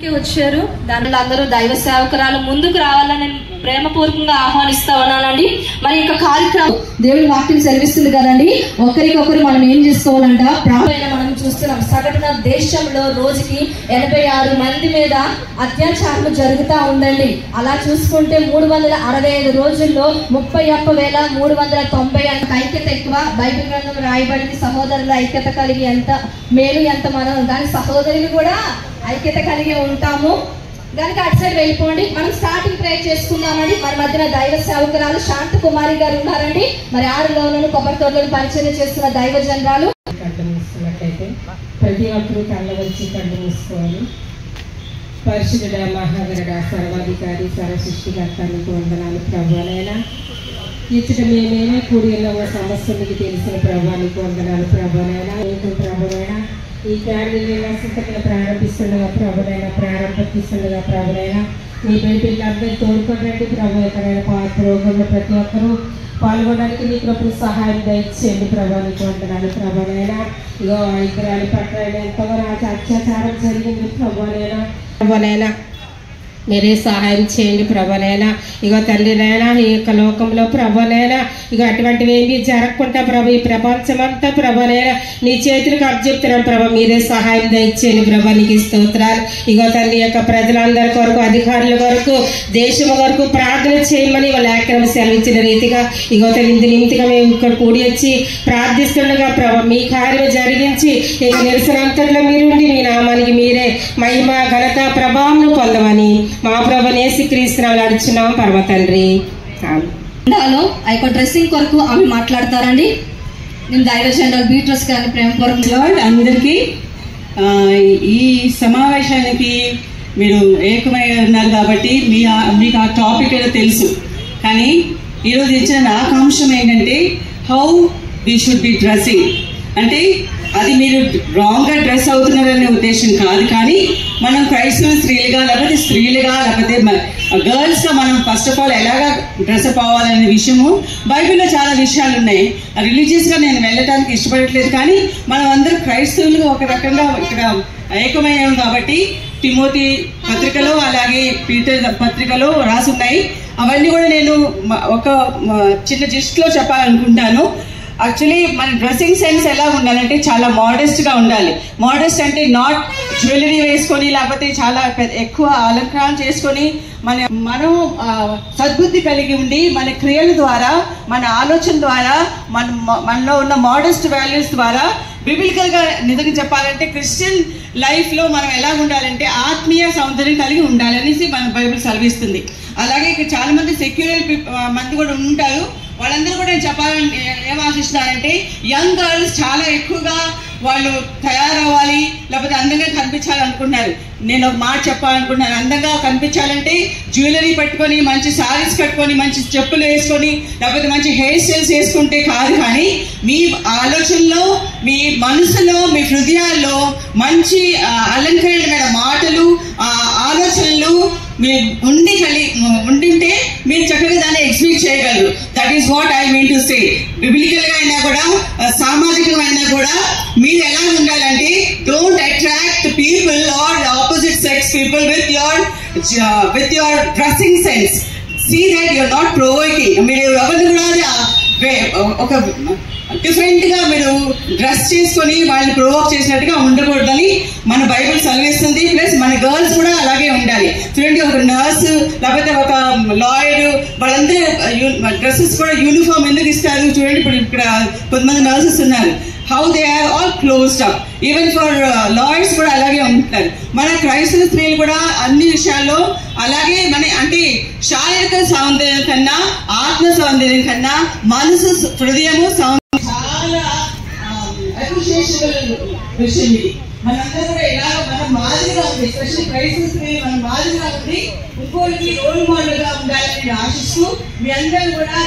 వచ్చారు. దానిలో అందరూ దైవ సేవకురాలు ముందుకు రావాలని ప్రేమపూర్వకంగా ఆహ్వానిస్తా ఉన్నానండి. మరి యొక్క కార్యక్రమం దేవుడి వాక్యం సెలవిస్తుంది కదండి, ఒకరికొకరు మనం ఏం చేసుకోవాలంట. మనం చూస్తున్నాం సగటున దేశంలో రోజుకి 86 మంది మీద అత్యాచారం జరుగుతూ ఉందండి. అలా చూసుకుంటే 365 రోజుల్లో 31,390 అంత ఐక్యత ఎక్కువ. బైబిల్ గ్రంథం రాయబడింది, సహోదరుల ఐక్యత కలిగి ఎంత మేలు ఎంత మనం దాని సహోదరులు కూడా ఐక్యత కలిగి ఉంటాము. కనుక అటు సైడ్ వెళ్ళిపోండి. మనం స్టార్టింగ్ ప్రేయర్ చేసుకుందామండి. మన మధ్యన దైవ సేవకురాలు శాంత కుమారి గారు ఉన్నారండి. మరి 6 లోను కొబ్బరి తోటలను పరిచయం చేస్తున్న దైవ జనరాలు. కళ్ళు మూసుకున్నట్టయితే ప్రతి ఒక్కరూ కళ్ళ వచ్చి కళ్ళు మూసుకోవాలి. పరిశుద్ధుడ మహాగరుడ సర్వాధికారి సర్వసృష్టికర్తానికి వందనాలు ప్రభువనైనా. ఇచ్చట మేమేమే కూడి ఉన్న సమస్య మీకు తెలిసిన ప్రభానికి వందనాలు ప్రభువనైనా. ఏంటో ప్రభువనైనా ఈ కార్యాలయంలో సుఖంగా ప్రారంభిస్తుండగా ప్రభువనైనా ప్రారంభిస్తుండగా ప్రభువనైనా మీ బిడ్డలందరూ తోడుకోండి ప్రభు. ఎక్కడైనా ప్రోగ్రాంలో ప్రతి ఒక్కరూ పాల్గొనడానికి నీ కృపను సహాయం దయచేయండి ప్రభానికి వందనాలు ప్రభువనైనా. ఇగో ఇద్దరాలు పట్ల ఎంతవరకు అత్యాచారం జరిగింది ప్రభువనైనా మీరే సహాయం చేయండి ప్రభువనైనా. ఇగో తండ్రినైనా ఈ యొక్క లోకంలో ప్రభువనైనా ఇక అటువంటివి ఏమి జరగకుండా ప్రభు ఈ ప్రపంచమంతా ప్రభువనైనా నీ చేతులకు అప్పచెప్తున్నాం ప్రభు. మీరే సహాయం దయచేయండి ప్రభు. నీకు స్తోత్రాలు. ఇగో తండ్రి యొక్క ప్రజలందరి కొరకు అధికారుల కొరకు దేశం వరకు ప్రార్థన చేయమని లేఖనం సెలవిచ్చిన రీతిగా ఇగో తల్లి నిమిత్తిగా మేము ఇక్కడ కూడి వచ్చి ప్రార్థిస్తుండగా ప్రభు మీ కార్యం జరిగించి ఇక నిరసనంతట్లో మీరుండి మీ నామానికి మీరే మహిమ ఘనత ప్రభావం పొందమని మా ప్రభు యేసుక్రీస్తునామములో అడుగుచున్నాం పరమ తండ్రి. ఆ యొక్క డ్రెస్సింగ్ కొరకు ఆమె మాట్లాడతారండి. నేను దైవ జనరల్ బీట్రస్ గారిని ప్రేమపూర్వకంగా అందరికీ ఈ సమావేశానికి మీరు ఏకమై ఉన్నారు కాబట్టి మీకు ఆ టాపిక్ ఏదో తెలుసు. కానీ ఈరోజు ఇచ్చిన నాకు అంశం ఏంటంటే how we should be dressing. అంటే అది మీరు రాంగ్గా డ్రెస్ అవుతున్నారనే ఉద్దేశం కాదు, కానీ మనం క్రైస్తవ స్త్రీలుగా లేకపోతే గర్ల్స్గా మనం ఫస్ట్ ఆఫ్ ఆల్ ఎలాగా డ్రెస్అప్ అవ్వాలనే విషయము బైబిల్లో చాలా విషయాలు ఉన్నాయి. రిలీజియస్గా నేను వెళ్ళటానికి ఇష్టపడట్లేదు, కానీ మనం అందరూ క్రైస్తవులుగా ఒక రకంగా ఇక్కడ ఏకమయ్యాం కాబట్టి తిమోతి పత్రికలో అలాగే పీటర్ పత్రికలో రాసున్నాయి. అవన్నీ కూడా నేను ఒక చిన్న జిస్ట్లో చెప్పాలనుకుంటాను. యాక్చువల్లీ మన డ్రెస్సింగ్ సెన్స్ ఎలా ఉండాలంటే చాలా మోడెస్ట్గా ఉండాలి. మోడెస్ట్ అంటే నాట్ జ్యువెలరీ వేసుకొని లేకపోతే చాలా ఎక్కువ అలంకరణ చేసుకొని మనం సద్బుద్ధి కలిగి ఉండి మన క్రియల ద్వారా మన ఆలోచన ద్వారా మనలో ఉన్న మోడెస్ట్ వాల్యూస్ ద్వారా బిబిలికల్గా నిజంగా చెప్పాలంటే క్రిస్టియన్ లైఫ్లో మనం ఎలా ఉండాలంటే ఆత్మీయ సౌందర్యం కలిగి ఉండాలనేసి మన బైబిల్ సెలవిస్తుంది. అలాగే ఇక్కడ చాలా మంది సెక్యులర్ మంది కూడా ఉంటారు. వాళ్ళందరూ కూడా నేను చెప్పాలని ఏం ఆశిస్తున్నారంటే యంగ్ గర్ల్స్ చాలా ఎక్కువగా వాళ్ళు తయారవ్వాలి లేకపోతే అందంగా కనిపించాలనుకుంటున్నారు. నేను ఒక మాట చెప్పాలనుకుంటున్నాను. అందంగా కనిపించాలంటే జ్యువెలరీ పెట్టుకొని మంచి శారీస్ కట్టుకొని మంచి చెప్పులు వేసుకొని లేకపోతే మంచి హెయిర్ స్టైల్స్ వేసుకుంటే కాదు, కానీ మీ ఆలోచనలో మీ మనసులో మీ హృదయాల్లో మంచి అలంకరణమైన మాటలు ఆలోచనలు మీరు ఉండింటే మీరు చక్కగా దాన్ని ఎగ్జిక్యూట్ చేయగలరు. That is what I mean to say. బిబిలికల్గా అయినా కూడా సామాజికమైనా కూడా మీరు ఎలా ఉండాలంటే don't attract people are opposite sex people with your dressing sense. See that you are not provoking. మీరు ఎవరిని కూడా ఒక డిఫరెంట్గా మీరు డ్రెస్ చేసుకొని వాళ్ళని ప్రొవోక్ చేసినట్టుగా ఉండకూడదని మన బైబిల్ సెలవిస్తుంది. ప్లస్ మన గర్ల్స్ కూడా అలాగే ఉండాలి. చూడండి, ఒక నర్సు లేకపోతే ఒక లాయర్ వాళ్ళందరూ డ్రెస్సెస్ కూడా యూనిఫామ్ ఎందుకు ఇస్తారు చూడండి. ఇప్పుడు ఇక్కడ కొంతమంది నర్సెస్ ఉన్నారు. How they are all closed up. Even for lawyers కూడా అలాగే ఉంటున్నారు. మన క్రైస్తవ స్త్రీలు కూడా అన్ని విషయాల్లో అలాగే అంటే శారీరక సౌందర్యం కన్నా ఆత్మ సౌందర్యం కన్నా మనసు హృదయము చాలా అప్రిషియేషనబుల్ విషయం ఇది. మనందరూ కూడా ఇలా మనం మాదిరిగా ఉంది, ఎస్పెషల్లీ క్రైస్తవ స్త్రీలు మనం మాదిరిగా ఉంది ఇంకోరికి రోల్ మోడల్గా ఉండాలని నేను ఆశిస్తూ మీ అందరూ కూడా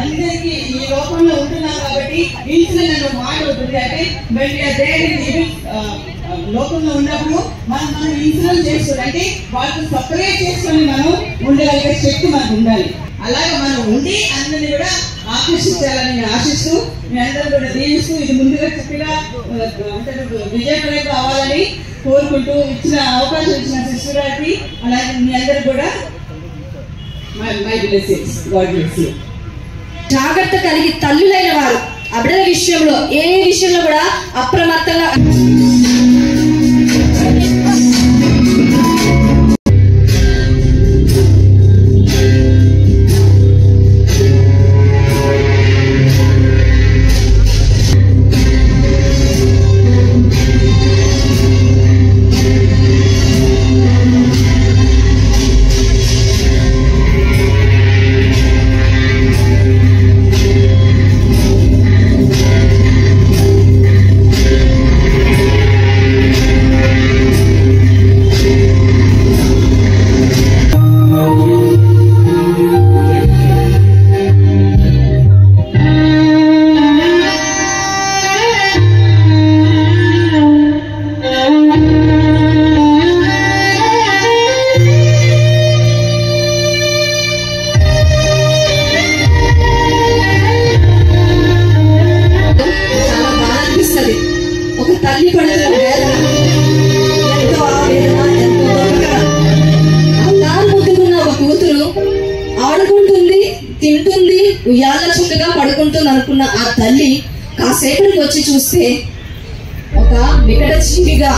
అందరికీ ఈ లోకంలో ఉంటున్నాం కాబట్టి ఇన్సిడెంట్ అనే మాట ఉంటుంది. అంటే లోకంలో ఉన్నప్పుడు మనం ఇన్సిడెంట్ చేసుకుంటే వాళ్ళని సపరేట్ చేసుకొని మనం ఉండగలిగే శక్తి మనకు ఉండాలి. అలాగే మనం ఉండి అందరినీ కూడా ఆకర్షించాలని ఆశిస్తూ మీ అందరూ కూడా దీవిస్తూ ఇది ముందుగా చక్కగా విజయపరంగా అవ్వాలని కోరుకుంటూ ఇచ్చిన అవకాశం ఇచ్చిన సిస్టర్ గారికి అలాగే మీ అందరికి కూడా my blessings. God bless you. జాగ్రత్త కలిగి తల్లులైన వారు ఆ బిడ్డల విషయంలో ఏ విషయంలో కూడా అప్రమత్తంగా ఉయ్యాల చుట్టగా పడుకుంటుంది అనుకున్న ఆ తల్లి కాసేపటికి వచ్చి చూస్తే ఒక వికట జీవిగా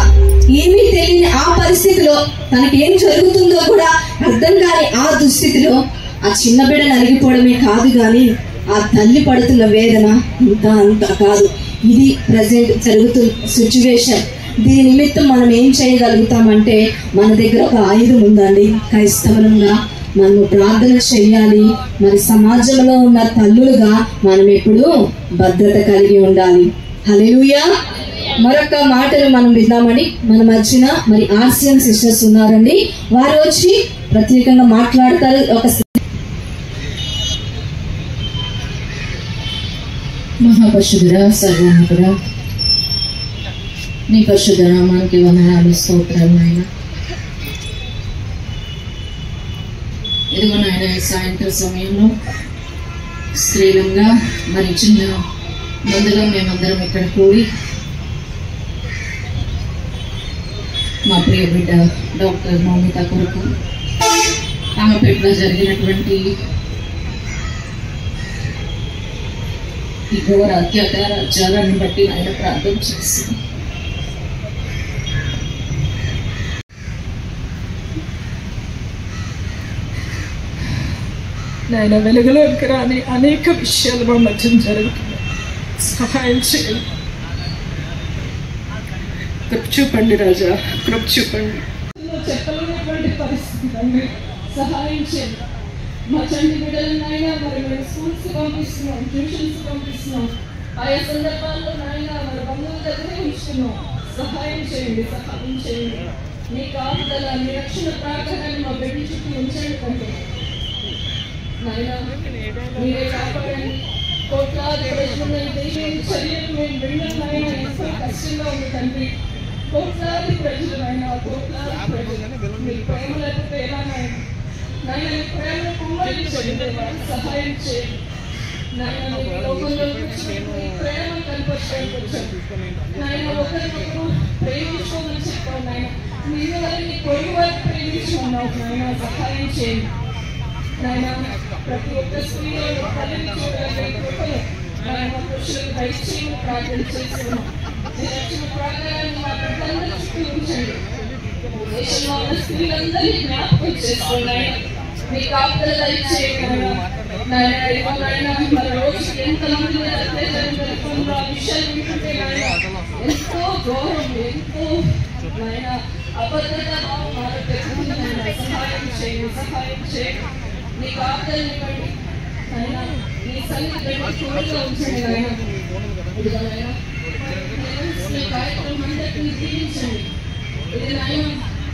ఏమీ తెలియని ఆ పరిస్థితిలో తనకి ఏం జరుగుతుందో కూడా అర్థం కాని ఆ దుస్థితిలో ఆ చిన్న బిడ్డ నలిగిపోవడమే కాదు కానీ ఆ తల్లి పడుతున్న వేదన అంత కాదు. ఇది ప్రజెంట్ జరుగుతున్న సిచ్యువేషన్. దీని నిమిత్తం మనం ఏం చేయగలుగుతామంటే మన దగ్గర ఒక ఆయుధం ఉందండి. క్రైస్తవులంగా మనము ప్రార్థన చేయాలి. మరి సమాజంలో ఉన్న తల్లులుగా మనం ఎప్పుడు భద్రత కలిగి ఉండాలి. హల్లెలూయా. మరొక మాటలు మనం విద్దామని మన మధ్యన మరి ఆర్సిఎం సిస్టర్స్ ఉన్నారండి. వారు వచ్చి ప్రత్యేకంగా మాట్లాడతారు. ఒక మహాపరిశుద్ధుడా సర్వోన్నతుడా నీ పరిశుద్ధ నామానికి వందనాలు స్తోత్రాలు నాయన. ఇదిగో నాయన సాయంత్రం సమయంలో స్త్రీలంగా మరి చిన్న ముందుగా మేమందరం ఇక్కడ కూడి మా ప్రియ బిడ్డ డాక్టర్ మౌమిత కొరకు ఆమె పెట్టులో జరిగినటువంటి ఈ ఘోర అత్యాచారాన్ని బట్టి ఆయన ప్రార్థన చేస్తున్నాం. నాయన వెలుగులోకి రాని అనేక విషయాలు మా మధ్య జరుగుతున్నాయి. సహాయం చేయండి, కృప చూపండి రాజా, కృప చూపండి. చెప్పలేనటువంటి పరిస్థితి సహాయం చేయండి. మా చంటి బిడ్డలనైనా మరి మేము స్కూల్స్ పంపిస్తున్నాం, ట్యూషన్స్ పంపిస్తున్నాం. ఆయా సందర్భాల్లో నాయన మరి బంధువుల దగ్గరే ఉంచుతున్నాం. సహాయం చేయండి, సహాయం చేయండి. మీ కాపుదల, మీ రక్షణ ప్రాకారాన్ని మా బిడ్డ చుట్టూ ఉంచండి తండ్రి. నాయన మీరే కాపాడండి. కోట్లాది ప్రజలున్న ఈ దేశం చర్యలు మేము వినడం నాయన ఎంతో కష్టంగా ఉంది తండ్రి. కోట్లాది ప్రజలైనా కోట్లాది ప్రజలు మీ ప్రేమ లేకపోతే ఎలా నాయన? నాయన మీ ప్రేమను కుమ్మరించండి, సహాయం చేయండి. నాయన మీ లోకంలో మీ ప్రేమ కనపరచడానికి వచ్చాను నాయన. ఒకరికొకరు ప్రేమించుకోమని చెప్పాను నాయన. మీరు వారిని పొరుగు వారికి ప్రేమించుకున్నావు నాయన. సహాయం చేయండి నాయన. ప్రతి ఒక్క స్త్రీలో తల్లిని చూడగలిగే కృపను నాయన పురుషులకు దయచేయమని ప్రార్థన చేస్తున్నాం. రక్షణ ప్రాకారాన్ని మా బిడ్డలందరి చుట్టూ ఉంచండి. దేశంలో ఉన్న స్త్రీలందరినీ జ్ఞాపకం చేసుకోండి. మీ కాపుదల దయచేయండి నాయన. నాయన మన రోజుకి ఎంతమంది మీద అత్యాచారం జరుగుతుందో ఆ విషయాలు వింటుంటే నాయన ఎంతో ఘోరం, ఎంతో నాయన అభద్రత మారుతుంది నాయన. సహాయం చేయండి, సహాయం చేయండి. నీ కాపుదలని బట్టి నాయన నీ సన్నిధి తోడుగా ఉంచండి నాయన. ఇదిగో నాయన మీ కార్యక్రమం అందరినీ దీవించండి. ఇది నాయన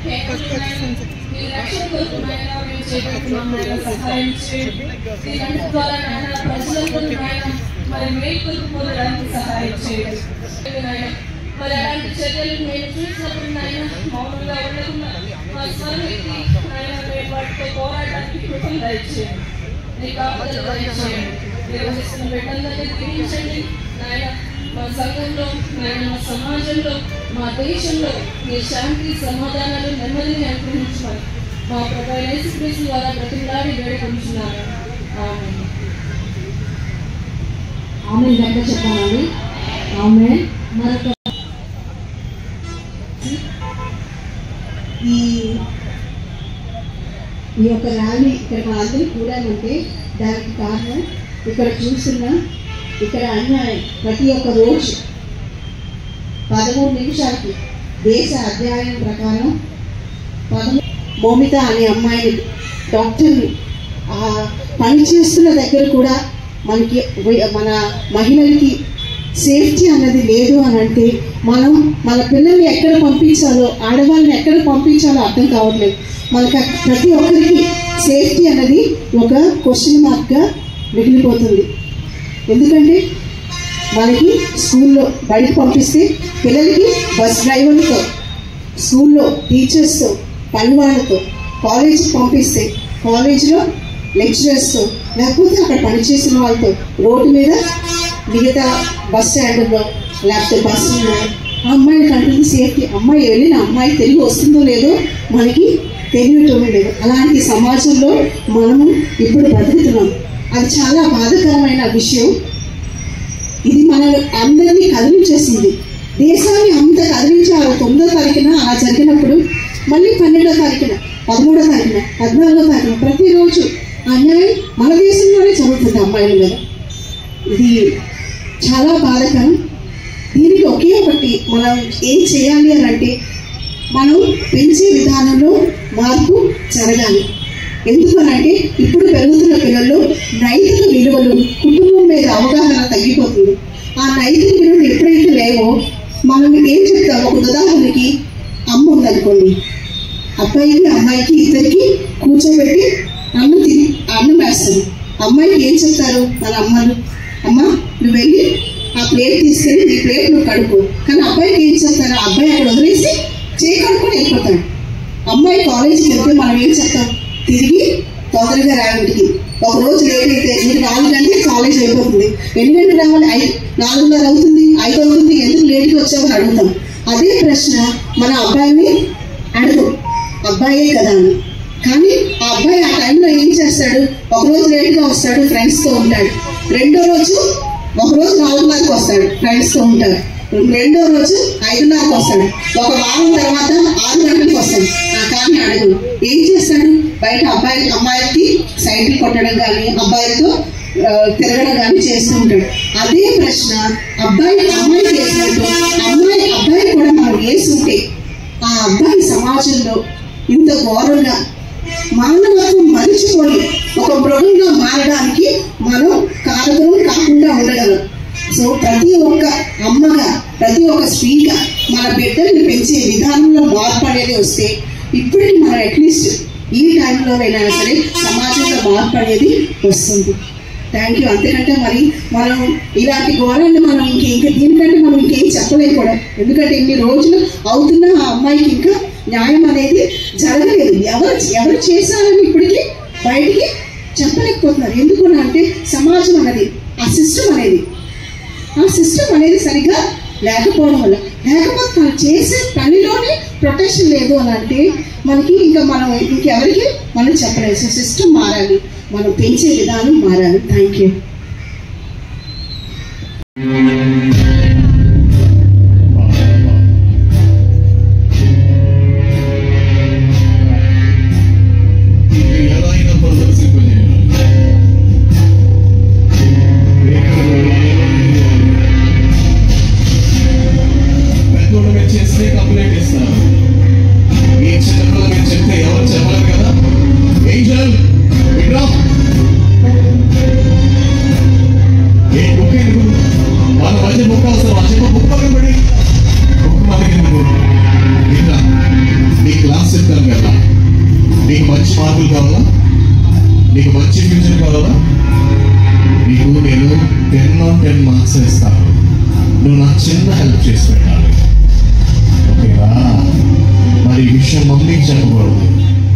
మీ రక్షణ కొరకు నాయన మేము చేపడుతున్నాం నాయన. సహాయం చేయండి. దీని ద్వారా నాయన ప్రజలందరూ నాయన మరి మేలు కొరకు పొందడానికి సహాయం చేయండి నాయన. మరి అలాంటి చర్యలు మేము చూసినప్పుడు నాయన మౌనంగా ఉండకుండా మా స్వరమికి నాయన మేము వాటితో పోరాడడానికి కృపను దయచేయండి. నీ కాపుదల దయచేయండి. నిర్వహిస్తున్న బిడ్డలందరినీ దీవించండి నాయన. మా సంఘంలో, నాయన మా సమాజంలో, మా దేశంలో మీ శాంతి, సమాధానాలు, నెమ్మదిని అనుగ్రహించమని మా ప్రభు యేసుక్రీస్తు ద్వారా బ్రతిమలాడి వేడుకొంటున్నాను. ఆమేన్. ఆమె గంట చెప్పాలండి. ఆమె మరొక ఈ యొక్క ర్యాలీ ఇక్కడ మనందరూ కూడాలంటే దానికి కారణం ఇక్కడ చూస్తున్న ఇక్కడ అన్యాయం. ప్రతి ఒక్క రోజు 13 నిమిషాలకి దేశ అధ్యాయం ప్రకారం మౌమిత అనే అమ్మాయిని డాక్టర్ని పనిచేస్తున్న దగ్గర కూడా మనకి మన మహిళలకి సేఫ్టీ అన్నది లేదు అని అంటే మనం మన పిల్లల్ని ఎక్కడ పంపించాలో, ఆడవాళ్ళని ఎక్కడ పంపించాలో అర్థం కావట్లేదు. మనకు ప్రతి ఒక్కరికి సేఫ్టీ అన్నది ఒక క్వశ్చన్ మార్క్గా మిగిలిపోతుంది. ఎందుకంటే మనకి స్కూల్లో బయటకు పంపిస్తే పిల్లలకి బస్ డ్రైవర్లతో, స్కూల్లో టీచర్స్తో, పని వాళ్ళతో, కాలేజీకి పంపిస్తే కాలేజీలో లెక్చరర్స్తో, లేకపోతే అక్కడ పనిచేసిన వాళ్ళతో, రోడ్డు మీద మిగతా బస్ స్టాండ్లో లేకపోతే బస్సులో ఆ అమ్మాయిని కంటుంది సేఫ్టీ. అమ్మాయి వెళ్ళిన అమ్మాయి తిరిగి వస్తుందో లేదో మనకి తెలియటం లేదు. అలాంటి సమాజంలో మనము ఇప్పుడు బ్రతుకుతున్నాం. అది చాలా బాధాకరమైన విషయం. ఇది మన అందరినీ కదిలించేసింది. దేశాన్ని అంత కదిలించాలి. 9వ తారీఖున అలా జరిగినప్పుడు మళ్ళీ 12వ తారీఖున, 13వ తారీఖున, 14వ తారీఖున ప్రతిరోజు అన్యాయం మన దేశంలోనే జరుగుతుంది అమ్మాయిల మీద. ఇది చాలా బాధాకరం. దీనికి ఒకే ఒకటి మనం ఏం చేయాలి అని అంటే మనం పెంచే విధానంలో మార్పు జరగాలి. ఎందుకనంటే ఇప్పుడు పెరుగుతున్న పిల్లల్లో నైతిక విలువలు, కుటుంబం మీద అవగాహన తగ్గిపోతుంది. ఆ నైతిక విలువలు ఎప్పుడైతే లేవో మనం ఏం చెప్తాం? ఒక ఉదాహరణకి అమ్మ ఉందనుకోండి, అబ్బాయికి అమ్మాయికి ఇద్దరికి కూర్చోబెట్టి అన్నం వేస్తారు. అమ్మాయికి ఏం చెప్తారు మన అమ్మలు? అమ్మ నువ్వు వెళ్ళి ఆ ప్లేట్ తీసుకెళ్ళి నీ ప్లేట్ నువ్వు కడుపు. కానీ అబ్బాయికి ఏం చెప్తారు? అబ్బాయి అక్కడ వదిలేసి చేయి కడుక్కొని వెళ్ళిపోతాడు. అమ్మాయి కాలేజీకి వెళ్తే మనం ఏం చెప్తాం? తిరిగి తొందరగా రావడానికి. ఒక రోజు లేట్ అయితే మీరు 4 గంటలకి కాలేజ్ అయిపోతుంది. ఎన్ని గంటలు రావాలి? 4:30 అవుతుంది, 5 అవుతుంది, ఎందుకు లేట్గా వచ్చావని అడుగుతాం. అదే ప్రశ్న మన అబ్బాయిని అడుగు, అబ్బాయే కదా అని. కానీ ఆ అబ్బాయి ఆ టైంలో ఏం చేస్తాడు? ఒకరోజు లేట్గా వస్తాడు, ఫ్రెండ్స్తో ఉంటాడు. రెండో రోజు ఒకరోజు 4:30కి వస్తాడు, ఫ్రెండ్స్తో ఉంటాడు. రెండో రోజు 5:30కి వస్తాడు. ఒక వారం తర్వాత 6 గంటలకు వస్తాడు. కానీ అడుగు ఏం చేస్తాడు? బయట అమ్మాయికి సైకిల్ కొట్టడం కానీ, అబ్బాయితో తిరగడం కానీ చేస్తూ ఉంటాడు. అదే ప్రశ్న అమ్మాయి చేసినట్టు అబ్బాయి కూడా మనం వేసుకుంటే ఆ అబ్బాయి సమాజంలో ఇంత ఘోరంగా మానవత్వం మరిచిపోయి ఒక మృగంగా మారడానికి మనం కారకులు కాకుండా ఉండగలం. సో ప్రతి ఒక్క అమ్మగా, ప్రతి ఒక్క స్త్రీగా మన బిడ్డల్ని పెంచే విధానంలో మార్పు అనేది వస్తే ఇప్పటికి మనం అట్లీస్ట్ ఈ టైంలో అయినా సరే సమాజంలో మార్పు అనేది వస్తుంది. Thank you. అంతేకంటే మరి మనం ఇలాంటి ఘోరాన్ని మనం దీనికంటే మనం ఇంకేం చెప్పలేము కూడా. ఎందుకంటే ఇన్ని రోజులు అవుతున్న ఆ అమ్మాయికి ఇంకా న్యాయం అనేది జరగలేదు. ఎవరు చేశారని ఇప్పటికీ బయటికి చెప్పలేకపోతున్నారు. ఎందుకు అంటే సమాజం అనేది, ఆ సిస్టమ్ అనేది సరిగ్గా లేకపోవడం వల్ల. లేకపోతే మనం చేసే పనిలోనే ప్రొటెక్షన్ లేదు అని అంటే మనకి ఇంకా మనం ఇంకెవరికి మనం చెప్పలేదు. సో సిస్టమ్ మారాలి, మనం పెంచే విధానం మారాలి. Thank you. నీకు మంచి మార్కులు కావాలా? నీకు మంచి ఫ్యూచర్ కావాలా? నీకు నేను 10 on 10 మార్క్స్ ఇస్తాను. నువ్వు నాకు చిన్న హెల్ప్ చేసి పెట్టాలి. ఓకేనా? మరి ఈ విషయం మమ్మీకి చెప్పకూడదు.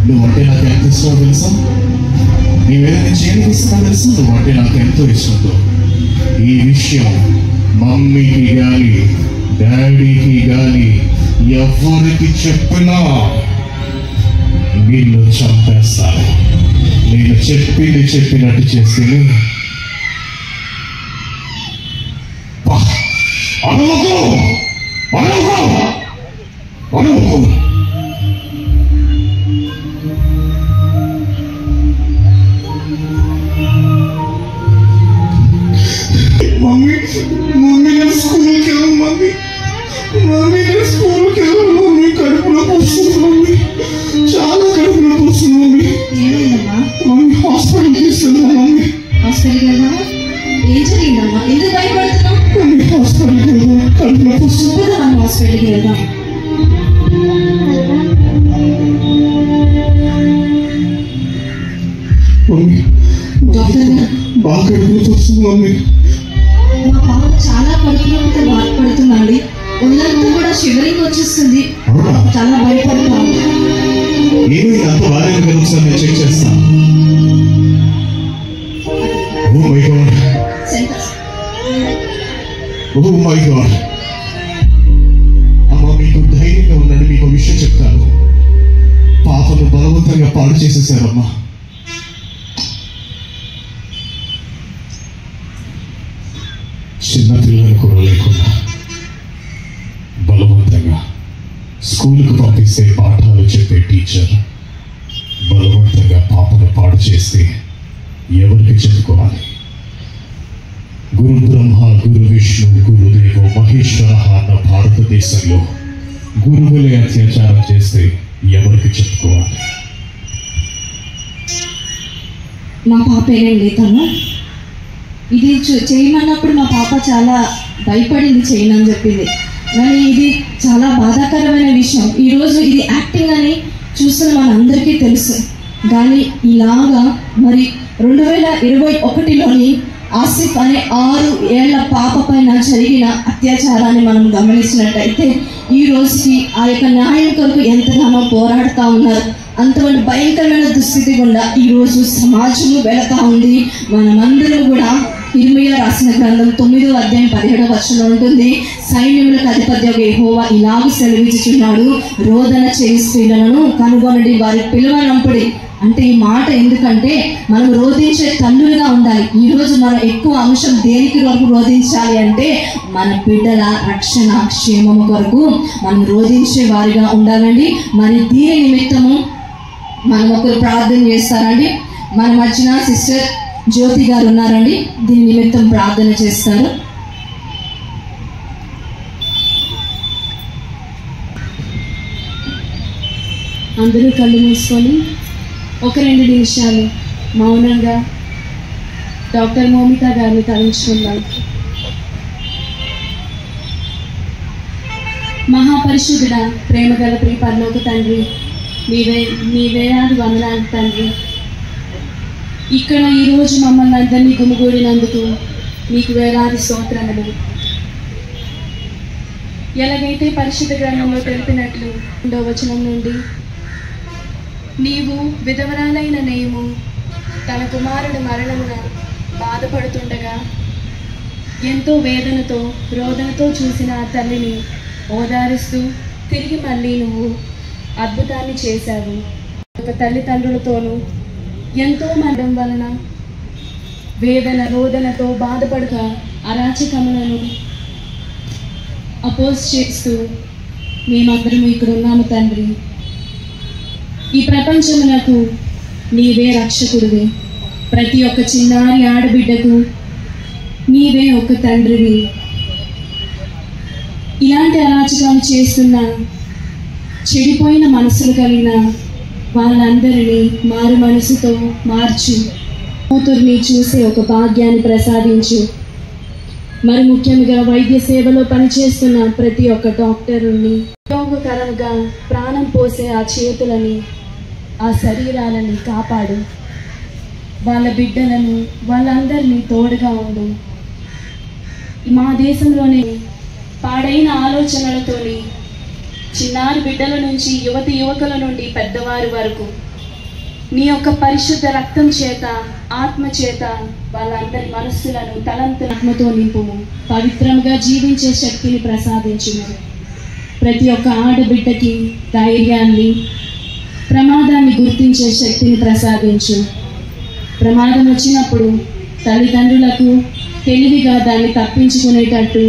నువ్వంటే నాకు ఎంత ఇష్టమో తెలుసా? నీ మీద నేను చేయడానికి ఇస్తాను తెలుసా? నువ్వంటే నాకు ఎంతో ఇష్టంతో ఈ విషయం మమ్మీకి కానీ డాడీకి కానీ ఎవరికి చెప్పినా వీళ్ళు చంపేస్తారు. నేను చెప్పినట్టు చేస్తే మమ్మీ నేను స్కూల్కి వెళ్ళను మమ్మీ కడుపులో పోస్తుంది మమ్మీ, చాలా కడుపులో పోస్తుంది మమ్మీ. మమ్మీ హాస్పిటల్కి తీసుకెళ్తా మమ్మీ. హాస్పిటల్కి వెళ్దామా? ఏం జరిగిందమ్మా? ఎందుకు భయపడుతున్నావు? మమ్మీ హాస్పిటల్కి వెళ్దాం, కడుపులో పోస్తుంది. మనం హాస్పిటల్కి వెళ్దాం. మమ్మీ డాక్టర్ బాగా కడుపులో పోస్తుంది మమ్మీ. మా పాప చాలా కడుపులోతో బాధపడుతుందండి. ఒళ్ళంతా కూడా షివరింగ్ వచ్చేస్తుంది. చాలా భయపడతాను. ఏమి అంత బాగా ఒకసారి నేను చెక్ చేస్తాను. Oh my God, oh my God. అమ్మ మీకు ధైర్యంగా ఉండండి. మీకు విషయం చెప్తాను. పాపను బలవంతంగా పాడు చేసేసారమ్మా. చిన్న పిల్లలు కూడా లేకుండా బలవంతంగా స్కూల్కి పంపిస్తే పాఠాలు చెప్పే టీచర్ బలవంతంగా పాపను పాడు చేస్తే ఎవరికి చెప్పుకోవాలి? గురు బ్రహ్మ, గురు విష్ణు, గురుదేవో మహేశ్వర అన్న భారతదేశంలో గురువులే అత్యాచారం చేస్తే ఎవరికి చెప్పుకోవాలి? మా పాపేనండి తను. ఇది చేయమన్నప్పుడు మా పాప చాలా భయపడింది, చేయనని చెప్పింది. కానీ ఇది చాలా బాధాకరమైన విషయం. ఈరోజు ఇది యాక్టింగ్ అని చూస్తున్న మనందరికీ తెలుసు. కానీ ఇలాగా మరి 2021లోని ఆసిఫ్ అనే 6 ఏళ్ల పాప పైన జరిగిన అత్యాచారాన్ని మనం గమనించినట్టయితే ఈ రోజుకి ఆ యొక్క న్యాయం కొరకు ఎంతగానో పోరాడుతూ ఉన్నారు. అంతమంది భయంకరమైన దుస్థితి గుండా ఈరోజు సమాజము వెళతా ఉంది. మనమందరం కూడా ఇర్మియా రాసిన గ్రంథం 9వ అధ్యాయం 17వ వచనంలో ఉంటుంది. సైన్యములకు అధిపత్యగు యెహోవా ఇలాగ సెలవిచ్చుచున్నాడు, రోదన చేయి స్త్రీలను కనుగొనడి, వారి పిలువనంపుడి. అంటే ఈ మాట ఎందుకంటే మనం రోధించే తల్లులుగా ఉండాలి. ఈరోజు మనం ఎక్కువ అంశం దేనికి వరకు రోధించాలి అంటే మన బిడ్డల రక్షణ క్షేమము కొరకు మనం రోధించే వారిగా ఉండాలండి. మరి దీని నిమిత్తము మనం ఒకరు ప్రార్థన చేస్తారండి. మన మధ్యన సిస్టర్ జ్యోతి గారు ఉన్నారండి. దీని నిమిత్తం ప్రార్థన చేస్తారు. అందరూ కళ్ళు మూసుకొని 1-2 నిమిషాలు మౌనంగా డాక్టర్ మోమిత గారిని తలంచుకుందాం. మహాపరిశుద్ధుడ, ప్రేమగల ప్రియ పరలోక తండ్రి, మీ వేలాది వందనాలు తండ్రి. ఇక్కడ ఈరోజు మమ్మల్ని అందరినీ గుమిగూడినందుకు మీకు వేలాది స్తోత్రములు. ఎలాగైతే పరిశుద్ధ గ్రంథంలో తెలిపినట్లు 2వ వచనం నుండి, నీవు విధవరాలైన నేము తన కుమారుడు మరణమున బాధపడుతుండగా ఎంతో వేదనతో రోదనతో చూసిన ఆ తల్లిని ఓదారుస్తూ తిరిగి మళ్ళీ నువ్వు అద్భుతాన్ని చేశావు. ఒక తల్లిదండ్రులతోనూ ఎంతో మందం వలన వేదన రోదనతో బాధపడక అరాచకములను అపోజ్ చేస్తూ మేమందరం ఇక్కడ ఉన్నాము తండ్రి. ఈ ప్రపంచమునకు నీవే రక్షకుడివి. ప్రతి ఒక్క చిన్నారి ఆడబిడ్డకు నీవే ఒక తండ్రివి. ఇలాంటి అరాచకాలు చేస్తున్న చెడిపోయిన మనసులు కలిగిన వాళ్ళందరినీ మారు మనసుతో మార్చు. కూతుర్ని చూసే ఒక భాగ్యాన్ని ప్రసాదించు. మరి ముఖ్యంగా వైద్య సేవలో పనిచేస్తున్న ప్రతి ఒక్క డాక్టరుని ఉపయోగకరంగా ప్రాణం పోసే ఆ చేతులని, ఆ శరీరాలని కాపాడు. వాళ్ళ బిడ్డలను వాళ్ళందరినీ తోడుగా ఉండు. మా దేశంలోనే పాడైన ఆలోచనలతోని చిన్నారి బిడ్డల నుంచి యువతి యువకుల నుండి పెద్దవారి వరకు నీ యొక్క పరిశుద్ధ రక్తం చేత, ఆత్మ చేత వాళ్ళందరి మనస్సులను ఆత్మతో నింపుము. పవిత్రంగా జీవించే శక్తిని ప్రసాదించుము. ప్రతి ఒక్క ఆడబిడ్డకి ధైర్యాన్ని, ప్రమాదాన్ని గుర్తించే శక్తిని ప్రసాదించు. ప్రమాదం వచ్చినప్పుడు తల్లిదండ్రులకు తెలివిగా దాన్ని తప్పించుకునేటట్టు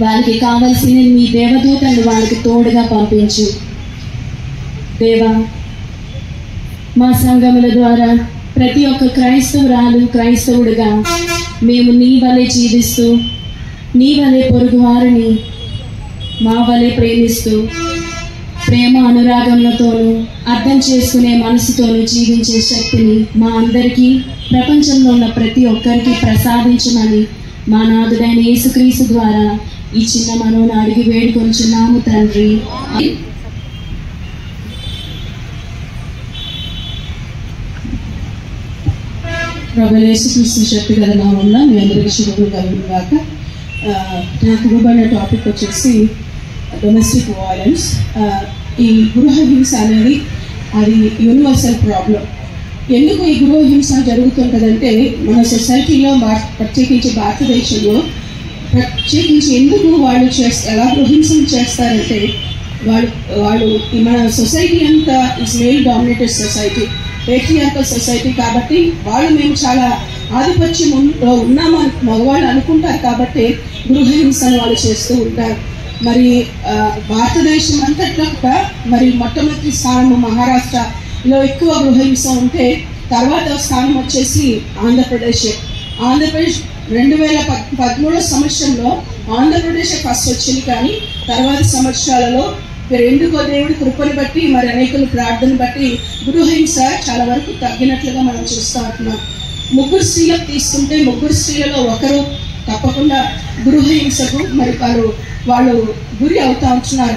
వాళ్ళకి కావలసిన మీ దేవదూతను వాళ్ళకి తోడుగా పంపించు. దేవా, మా సంఘముల ద్వారా ప్రతి ఒక్క క్రైస్తవుడుగా మేము నీ వలె జీవిస్తూ, నీ వలె పొరుగు వారిని మా వలె ప్రేమిస్తూ, ప్రేమ అనురాగములతోనూ అర్థం చేసుకునే మనసుతోనూ జీవించే శక్తిని మా అందరికీ, ప్రపంచంలో ఉన్న ప్రతి ఒక్కరికి ప్రసాదించమని మా నాథుడైన యేసుక్రీస్తు ద్వారా ఈ చిన్న మనోని అడిగి వేడుకొంచున్నాము తండ్రి. ప్రభువైన యేసుక్రీస్తు శక్తి గల నామమున మీ అందరికీ శుభములు కలుగును గాక. నాకు ఇవ్వబడిన టాపిక్ వచ్చేసి డొమెస్టిక్ వయలెన్స్. ఈ గృహ హింస అనేది అది యూనివర్సల్ ప్రాబ్లం. ఎందుకు ఈ గృహ హింస జరుగుతుంటుందంటే మన సొసైటీలో, ప్రత్యేకించి భారతదేశంలో ప్రత్యేకించి ఎందుకు వాళ్ళు ఎలా గృహింసలు చేస్తారంటే వాళ్ళు మన సొసైటీ అంతా is male dominated society, patriarchal society. కాబట్టి మేము చాలా ఆధిపత్యంలో ఉన్నామని మగవాళ్ళు అనుకుంటారు. కాబట్టి గృహహింసను వాళ్ళు చేస్తూ ఉంటారు. మరి భారతదేశం అంతట్లో కూడా మరి మొట్టమొదటి స్థానము మహారాష్ట్రలో ఎక్కువ గృహహింస ఉంటే, తర్వాత స్థానం వచ్చేసి ఆంధ్రప్రదేశ్ 2013 సంవత్సరంలో ఆంధ్రప్రదేశ్ ఫస్ట్ వచ్చింది. కానీ తర్వాత సంవత్సరాలలో ఎందుకో దేవుడి కృపని బట్టి, మరి అనేకుల ప్రార్థన బట్టి గృహహింస చాలా వరకు తగ్గినట్లుగా మనం చూస్తూ ఉంటున్నాం. 3 స్త్రీలకు తీసుకుంటే 3 స్త్రీలలో ఒకరు తప్పకుండా గృహహింసకు మరి వాళ్ళు గురి అవుతూ ఉంటున్నారు.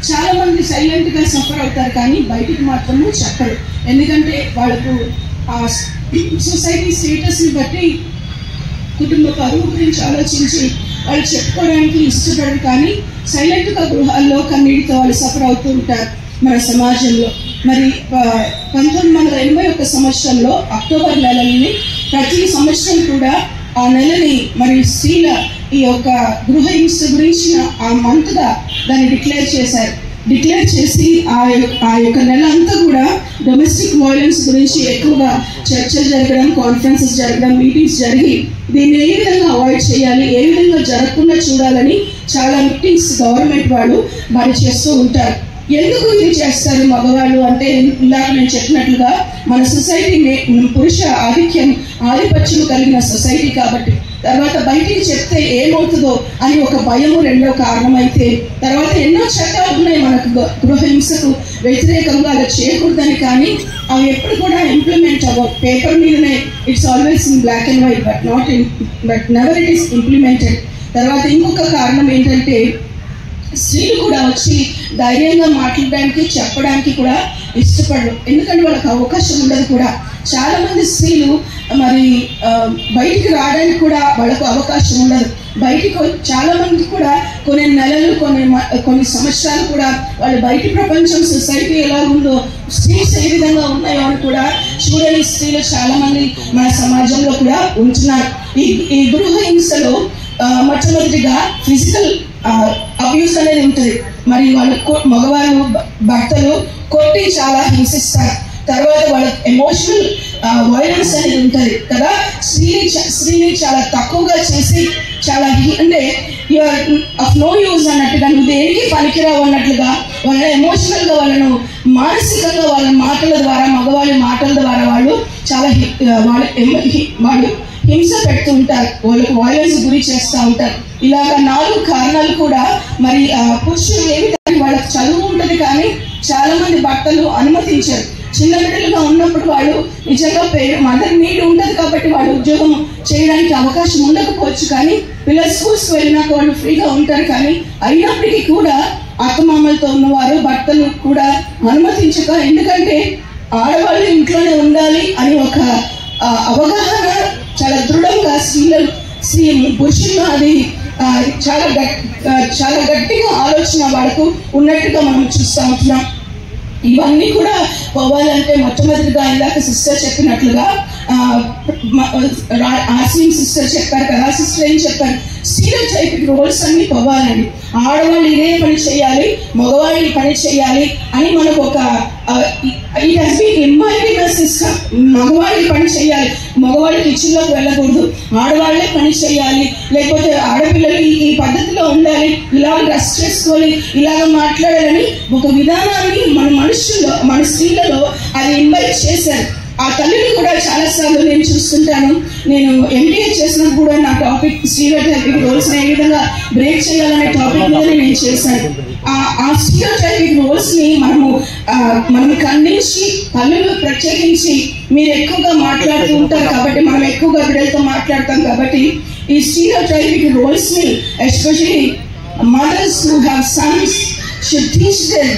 చాలా మంది సైలెంట్గా సఫర్ అవుతారు, కానీ బయటికి మాత్రము చెప్పరు. ఎందుకంటే వాళ్ళకు ఆ సొసైటీ స్టేటస్ని బట్టి, కుటుంబ పరువు గురించి ఆలోచించి వాళ్ళు చెప్పుకోవడానికి ఇష్టపడరు. కానీ సైలెంట్గా గృహాల్లో కన్నీటితో వాళ్ళు సఫర్ అవుతూ ఉంటారు మన సమాజంలో. మరి 1981 సంవత్సరంలో అక్టోబర్ నెలని ప్రతి సంవత్సరం కూడా ఆ నెలని మరి స్త్రీల ఈ యొక్క గృహహింస గురించిన ఆ మంత్గా దాన్ని డిక్లేర్ చేసి ఆ యొక్క నెల అంతా కూడా డొమెస్టిక్ వైలెన్స్ గురించి ఎక్కువగా చర్చలు జరగడం, కాన్ఫరెన్సెస్ జరగడం, మీటింగ్స్ జరిగి దీన్ని ఏ విధంగా అవాయిడ్ చేయాలి, ఏ విధంగా జరగకుండా చూడాలని చాలా మీటింగ్స్ గవర్నమెంట్ వాళ్ళు మరి చేస్తూ ఉంటారు. ఎందుకు ఇది చేస్తారు మగవాళ్ళు అంటే, ఇందాక నేను చెప్పినట్లుగా మన సొసైటీ పురుష ఆధిపత్యం కలిగిన సొసైటీ కాబట్టి, తర్వాత బయటికి చెప్తే ఏమవుతుందో అని ఒక భయము రెండో కారణం అయితే, తర్వాత ఎన్నో చట్టాలు ఉన్నాయి మనకు గృహహింసకు వ్యతిరేకంగా అలా చేయకూడదని. కానీ అవి ఎప్పుడు కూడా ఇంప్లిమెంట్ అవ్వవు. పేపర్ మీదనే it's always in black and white, but never it is implemented. తర్వాత ఇంకొక కారణం ఏంటంటే, స్త్రీలు కూడా వచ్చి ధైర్యంగా మాట్లాడడానికి, చెప్పడానికి కూడా ఇష్టపడరు. ఎందుకంటే వాళ్ళకి అవకాశం ఉండదు కూడా. చాలా మంది స్త్రీలు మరి బయటికి రావడానికి కూడా వాళ్ళకు అవకాశం ఉండదు. బయటికి చాలా మంది కూడా కొన్ని నెలలు, కొన్ని సంవత్సరాలు కూడా వాళ్ళు బయటి ప్రపంచం, సొసైటీ ఎలా ఉందో, స్త్రీస్ ఏ విధంగా ఉన్నాయో అని కూడా చూడని స్త్రీలు చాలా మంది మన సమాజంలో కూడా ఉంటున్నారు. ఈ గృహహింసలో మొట్టమొదటిగా ఫిజికల్ అబ్యూస్ అనేది ఉంటుంది. మరి వాళ్ళు మగవాళ్ళు భర్తలు కొట్టి చాలా హింసిస్తారు. తర్వాత వాళ్ళ ఎమోషనల్ వైలెన్స్ అనేది ఉంటుంది కదా. స్త్రీని చాలా తక్కువగా చేసి, చాలా అంటే యూఆర్ ఆఫ్ నో యూజ్ అన్నట్టుగా, నువ్వు దేనికి పనికిరావు అన్నట్లుగా వాళ్ళని ఎమోషనల్గా, వాళ్ళను మానసికంగా వాళ్ళ మాటల ద్వారా, మగవాళ్ళ మాటల ద్వారా వాళ్ళు చాలా వాళ్ళు హింస పెడుతూ ఉంటారు, వాళ్ళకు వైలెన్స్ గురి చేస్తూ ఉంటారు. ఇలాగ 4 కారణాలు కూడా మరి పురుషులు ఏమి, వాళ్ళకి చదువు ఉంటుంది కానీ చాలా మంది భర్తలు అనుమతించారు. చిన్న బిడ్డలుగా ఉన్నప్పుడు వాళ్ళు నిజంగా మదర్ నీడ్ ఉంటుంది కాబట్టి వాళ్ళు ఉద్యోగం చేయడానికి అవకాశం ఉండకపోవచ్చు. కానీ పిల్లలు స్కూల్స్కి వెళ్ళినాక వాళ్ళు ఫ్రీగా ఉంటారు. కానీ అయినప్పటికీ కూడా అత్తమామలతో ఉన్నవారు భర్తలు కూడా అనుమతించక, ఎందుకంటే ఆడవాళ్ళు ఇంట్లోనే ఉండాలి అని ఒక అవగాహన చాలా దృఢంగా పురుషుల్లో అది చాలా గట్టిగా ఆలోచన వాళ్ళకు ఉన్నట్టుగా మనం చూస్తూ ఉంటున్నాం. ఇవన్నీ కూడా పోవాలంటే మొట్టమొదటిగా ఇందాక సిస్టర్ చెప్పినట్లుగా ఆర్సీఎం సిస్టర్ చెప్పారు కదా, సిస్టర్ ఏం చెప్పారు, స్టీరియోటైపిక్ రోల్స్ అన్ని పోవాలండి. ఆడవాళ్ళు ఇదే పని చేయాలి, మగవాళ్ళు ఈ పని చేయాలి అని మనకు ఒక it has been involved system. మగవాళ్ళు పని చేయాలి, మగవాళ్ళు కిచెన్లోకి వెళ్ళకూడదు, ఆడవాళ్లే పని చేయాలి, లేకపోతే ఆడపిల్లలు ఈ పద్ధతిలో ఉండాలి, ఇలా డ్రెస్ చేసుకోవాలి, ఇలాగ మాట్లాడాలని ఒక విధానాన్ని మన మనుషుల్లో మన స్త్రీలలో అది ఇన్వైట్ చేశారు. ఆ తల్లిని కూడా చాలాసార్లు నేను చూస్తుంటాను. నేను ఎంబీఏ చేసినప్పుడు కూడా నా టాపిక్ స్టీరియోటైపిక్ రోల్స్ ఏ విధంగా బ్రేక్ చేయాలనే టాపిక్ మీద నేను చేశాను. ఆ స్టీరియోటైపిక్ రోల్స్ ని మనం ఖండించి, తల్లులు ప్రత్యేకించి మీరు ఎక్కువగా మాట్లాడుతూ ఉంటారు కాబట్టి, మనం ఎక్కువగా బిడ్డలతో మాట్లాడతాం కాబట్టి ఈ స్టీరియోటైపిక్ రోల్స్ ని especially mothers who have sons should teach their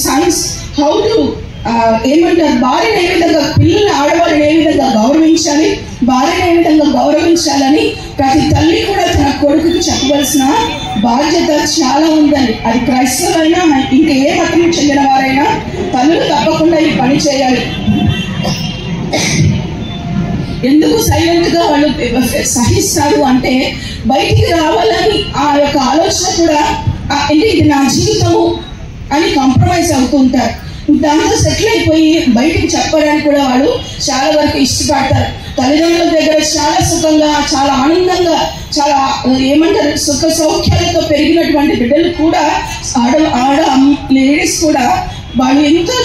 sons how to ఏమంటారు, భార్యను ఏ విధంగా, పిల్లల్ని ఆడవాళ్ళని ఏ విధంగా గౌరవించాలి, భార్యను ఏ విధంగా గౌరవించాలని ప్రతి తల్లి కూడా తన కొడుకుకి చెప్పవలసిన బాధ్యత చాలా ఉందండి. అది క్రైస్తవులైనా ఇంకా ఏ మతం చెందిన వారైనా తల్లులు తప్పకుండా ఈ పని చేయాలి. ఎందుకు సైలెంట్ గా వాళ్ళు సహిస్తారు అంటే బయటికి రావాలని ఆ యొక్క ఆలోచన కూడా ఇది నా జీవితము అని కాంప్రమైజ్ అవుతుంటారు. దాంతో సెటిల్ అయిపోయి బయటికి చెప్పడానికి కూడా వాళ్ళు చాలా వరకు ఇష్టపడతారు. తల్లిదండ్రుల దగ్గర చాలా సుఖంగా, చాలా ఆనందంగా, చాలా ఏమంటారు సుఖ సౌఖ్యాలతో పెరిగినటువంటి బిడ్డలు కూడా ఆడ లేడీస్ కూడా వాళ్ళు ఎంతో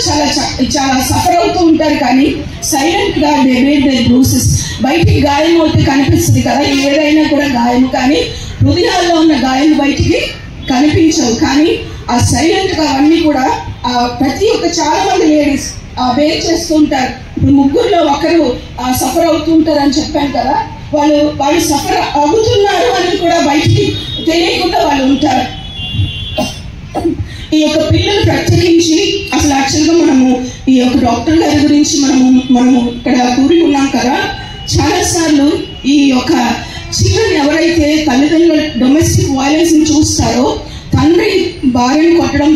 చాలా సఫర్ అవుతూ ఉంటారు. కానీ సైలెంట్ గా దే వేర్ దే బ్రూసెస్. బయటికి గాయం అవుతే కనిపిస్తుంది కదా, ఏదైనా కూడా గాయం, కానీ హృదయాల్లో ఉన్న గాయం బయటికి కనిపించవు. కానీ ఆ సైలెంట్ గా అవన్నీ కూడా ప్రతి ఒక్క చాలా మంది లేడీస్ వేర్ చేస్తూ ఉంటారు. ఇప్పుడు ముగ్గురులో ఒకరు సఫర్ అవుతూ ఉంటారు అని చెప్పాను కదా, వాళ్ళు సఫర్ అవుతున్నారు అని కూడా బయటికి తెలియకుండా వాళ్ళు ఉంటారు. ఈ యొక్క పిల్లలు ప్రత్యేకించి అసలు యాక్చువల్గా మనము ఈ యొక్క డాక్టర్ గారి గురించి మనము ఇక్కడ కూరి ఉన్నాం కదా, చాలాసార్లు ఈ యొక్క చిల్డ్రన్ ఎవరైతే తల్లిదండ్రుల డొమెస్టిక్ వైలెన్స్ ని చూస్తారో, తండ్రి భార్యను కొట్టడం,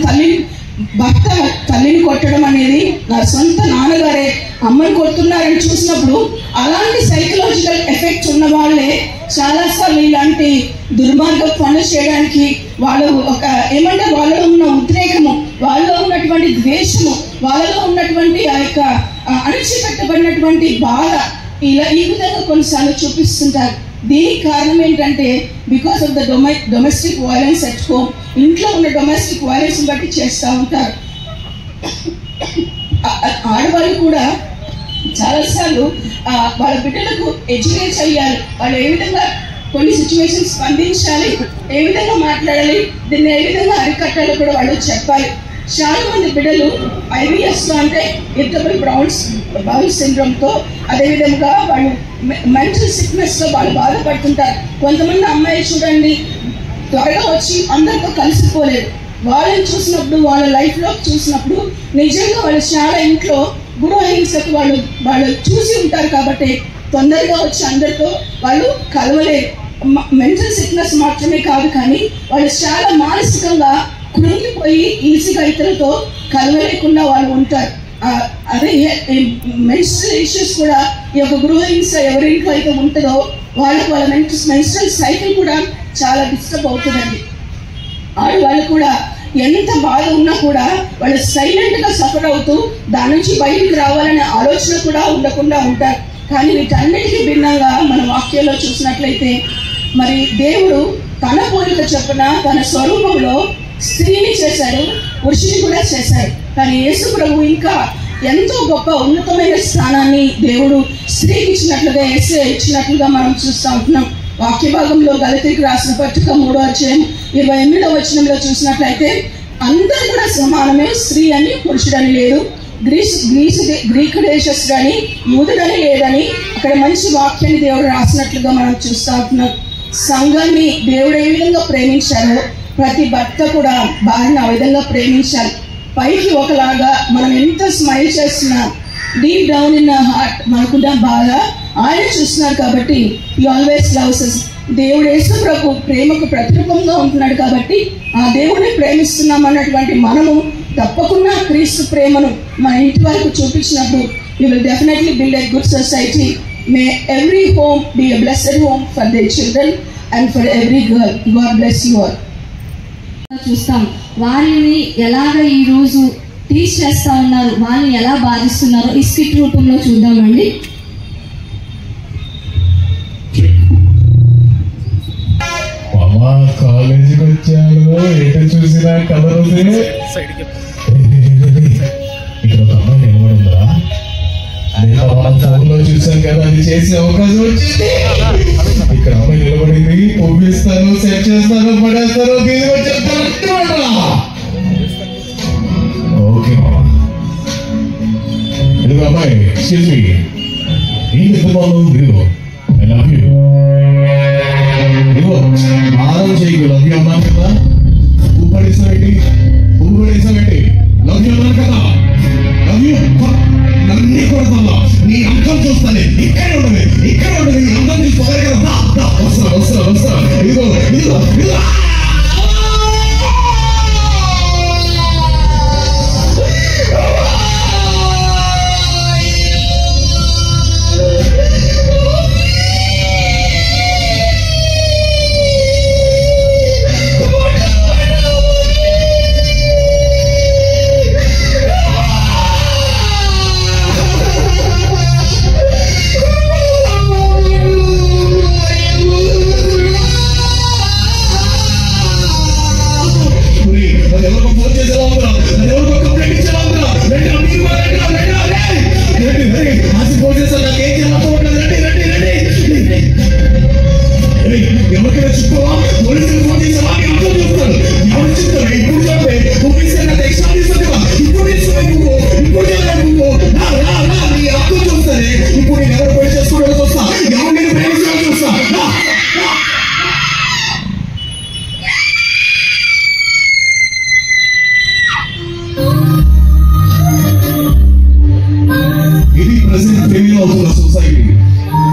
భర్త తల్లిని కొట్టడం అనేది నా సొంత నాన్నగారే అమ్మని కొడుతున్నారని చూసినప్పుడు అలాంటి సైకలాజికల్ ఎఫెక్ట్ ఉన్న వాళ్ళే చాలాసార్లు ఇలాంటి దుర్మార్గ పనులు చేయడానికి వాళ్ళు ఒక ఏమంటారు, వాళ్ళలో ఉన్న ఉద్రేకము, వాళ్ళలో ఉన్నటువంటి ద్వేషము, వాళ్ళలో ఉన్నటువంటి ఆ యొక్క అణిచిపెట్టబడినటువంటి బాధ ఈ విధంగా కొన్నిసార్లు చూపిస్తుంటారు. దీనికి కారణం ఏంటంటే because of the domestic violence at home. ఇంట్లో ఉన్న డొమెస్టిక్ వైలెన్స్ బట్టి చేస్తూ ఉంటారు. ఆడవాళ్ళు కూడా చాలాసార్లు వాళ్ళ బిడ్డలకు ఎడ్యుకేట్ చేయాలి, వాళ్ళు ఏ విధంగా కొన్ని సిచ్యువేషన్స్ స్పందించాలి, ఏ విధంగా మాట్లాడాలి, దీన్ని ఏ విధంగా అరికట్టాలో కూడా వాళ్ళు చెప్పాలి. చాలా మంది బిడ్డలు IBS తో అంటే ఇర్టబుల్ బౌల్ సిండ్రోమ్ తో, అదేవిధంగా వాళ్ళు మెంటల్ సిక్నెస్ తో వాళ్ళు బాధపడుతుంటారు. కొంతమంది అమ్మాయిలు చూడండి త్వరగా వచ్చి అందరితో కలిసిపోలేదు. వాళ్ళని చూసినప్పుడు, వాళ్ళ లైఫ్ లో చూసినప్పుడు నిజంగా వాళ్ళు చాలా ఇంట్లో గృహహింసకు వాళ్ళు చూసి ఉంటారు కాబట్టి తొందరగా వచ్చి అందరితో వాళ్ళు కలవలేరు. మెంటల్ సిక్నెస్ మాత్రమే కాదు, కానీ వాళ్ళు చాలా మానసికంగా కృంగిపోయి ఈజీగా ఇతరులతో కలవలేకుండా వాళ్ళు ఉంటారు. అదే మెన్స్ట్రల్ ఇష్యూస్ కూడా, ఈ యొక్క గృహహింస ఎవరింట్లో అయితే ఉంటుందో వాళ్ళ మెన్స్ట్రల్ సైకిల్ కూడా చాలా డిస్టర్బ్ అవుతుందండి. ఆడవాళ్ళు కూడా ఎంత బాధ ఉన్నా కూడా వాళ్ళు సైలెంట్ గా సఫర్ అవుతూ దాని నుంచి బయటికి రావాలనే ఆలోచన కూడా ఉండకుండా ఉంటారు. కానీ వీటన్నిటికీ భిన్నంగా మన వాక్యంలో చూసినట్లయితే మరి దేవుడు తన పోలిక చొప్పున తన స్వరూపంలో స్త్రీని చేశారు, పురుషుని కూడా చేశారు. కానీ యేసు ప్రభు ఇంకా ఎంతో గొప్ప ఉన్నతమైన స్థానాన్ని దేవుడు స్త్రీకి ఇచ్చినట్లుగా, యేసే ఇచ్చినట్లుగా మనం చూస్తూ ఉంటున్నాం. వాక్య భాగంలో గలతీకి రాసిన పత్రిక 3వ అధ్యాయం 28వ వచనంలో చూసినట్లయితే అందరూ కూడా సమానమే, స్త్రీ అని పురుషుడని లేదు, గ్రీకు దేశస్తుడని యూదుడని లేదని అక్కడ మంచి వాక్యాన్ని దేవుడు రాసినట్లుగా మనం చూస్తూ ఉంటున్నాం. సంఘాన్ని దేవుడు ఏ విధంగా ప్రేమించారో ప్రతి భర్త కూడా భార్యను ఆ విధంగా ప్రేమించాలి. పైకి ఒకలాగా మనం ఎంత స్మైల్ చేస్తున్నా డీప్ డౌన్ ఇన్ హార్ట్ మనకున్న బాధ ఆయన చూస్తున్నారు కాబట్టి హి ఆల్వేస్ లవ్స్ us. దేవుడు యేసు ప్రభు ప్రేమకు ప్రతిరూపంగా ఉంటున్నాడు కాబట్టి ఆ దేవుడిని ప్రేమిస్తున్నాం అన్నటువంటి మనము తప్పకుండా క్రీస్తు ప్రేమను మన ఇంటి వరకు చూపించినప్పుడు we will definitely build a good society. May every home be a blessed home for their children and for every girl. God bless you all. చూస్తాం వారిని ఎలాగ ఈ రోజు టీచ్ చేస్తా ఉన్నారు, వారిని ఎలా బాధిస్తున్నారో ఈ స్కిట్ రూపంలో చూద్దామండి. కాలేజీకి వచ్చాడు, ఎటు చూసినా కలర్ ఇక్కడ ఒక అమ్మాయి నిలబడిందా, ఫోన్లో చూసాను కదా, అది చేసే అవకాశం వచ్చింది. ఇక్కడ అమ్మాయి నిలబడింది, పంపిస్తాను, సెట్ చేస్తాను, పడేస్తాను, ఓకే మామా. ఇదిగో అమ్మాయి, ఎక్స్క్యూజ్ మీ, ఏంటి ఇదిగో ఐ లవ్ యూ, ఇదిగో ఆరం చేయకు, లవ్ యూ అన్నాను కదా, పువ్వు పడేసావేంటి లవ్ యూ అన్నాను కదా, లవ్ యూ నన్ను కొడతా, నీ అంకం చూస్తానే, ఇక్కడ ఉండదు నీ అంకం చూసుకోవాలి కదా, వస్తా ఇదిగో సొసైటీ.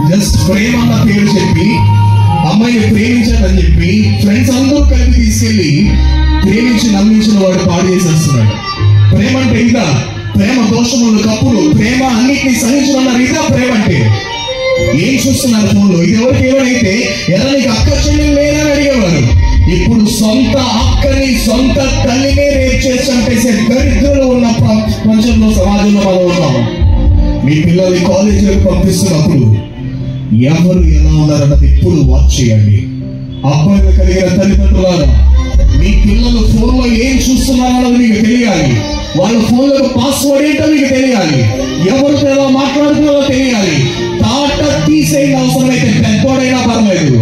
జస్ట్ ప్రేమ అన్న పేరు చెప్పి అమ్మాయిని ప్రేమించాలని చెప్పి ఫ్రెండ్స్ అందరూ కలిపి తీసుకెళ్లి ప్రేమించి నమ్మించిన వాడు పాడు చేసేస్తున్నాడు. ప్రేమ అంటే ఇంకా ప్రేమ దోషములు కప్పులు, ప్రేమ అన్నిటినీ సహించమన్నారు. ఇంకా ప్రేమ అంటే ఏం చూస్తున్నారు ఫోన్లో? ఇది ఎవరికి ఏమైతే ఎలా నీకు అక్క చెల్లెలు లేదని అడిగేవారు. ఇప్పుడు సొంత అక్కని సొంత తల్లినే రేప్ చేసి చంపేసే దరిద్రులు ఉన్న ప్రపంచంలో సమాజంలో మనం ఉన్నాము. మీ పిల్లల్ని కాలేజీలకు పంపిస్తున్నప్పుడు ఎవరు ఎలా ఉన్నారన్నది ఎప్పుడు వాచ్ చేయండి. అబ్బాయిలు కలిగిన తల్లిదండ్రులారా, మీ పిల్లలు ఫోన్లో ఏం చూస్తున్నారన్నది మీకు తెలియాలి. వాళ్ళ ఫోన్లకు పాస్వర్డ్ ఏంటో మీకు తెలియాలి. ఎవరితో ఎలా మాట్లాడుతున్నారో తెలియాలి. తాట తీసేయని అవసరం అయితే పెద్దోడైనా పర్లేదు.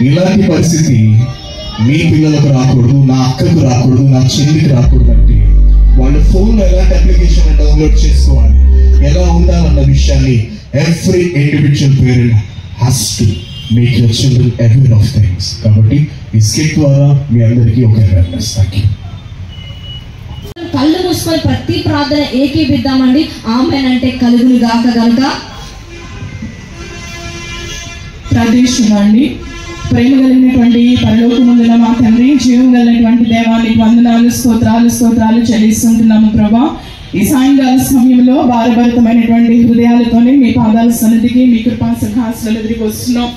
ఇలాంటి పరిస్థితి మీ పిల్లలకు రాకూడదు, నా అక్కకు రాకూడదు, నా చెల్లికి రాకూడదు. అంటే వాళ్ళు ఫోన్లో ఎలాంటి అప్లికేషన్ డౌన్లోడ్ చేసుకోవాలి, ఎలా ఉండాలన్న విషయాన్ని every individual parent has to make your children aware of things. కాబట్టి ఈ స్కిట్ ద్వారా మీ అందరికీ ఒక అవేర్నెస్. Thank you. కళ్ళు మూసుకొని ప్రతి ప్రార్థన ఏకీపిద్దామండి. ఆమెన్ అంటే కలుగును గాక. గనుక ప్రార్థిస్తున్నాండి. ప్రేమ కలిగినటువంటి పరలోకమందున మా తండ్రి, జీవం కలిగినటువంటి దేవానికి వందనాలు, స్తోత్రాలు చెల్లిస్తుంటున్నాము ప్రభా. ఈ సాయంకాల సమయంలో భారభరితమైనటువంటి హృదయాలతోనే మీ పాదాల సన్నిధికి, మీ కృపా సింహాసనాల ఎదురుకు వస్తున్నాం.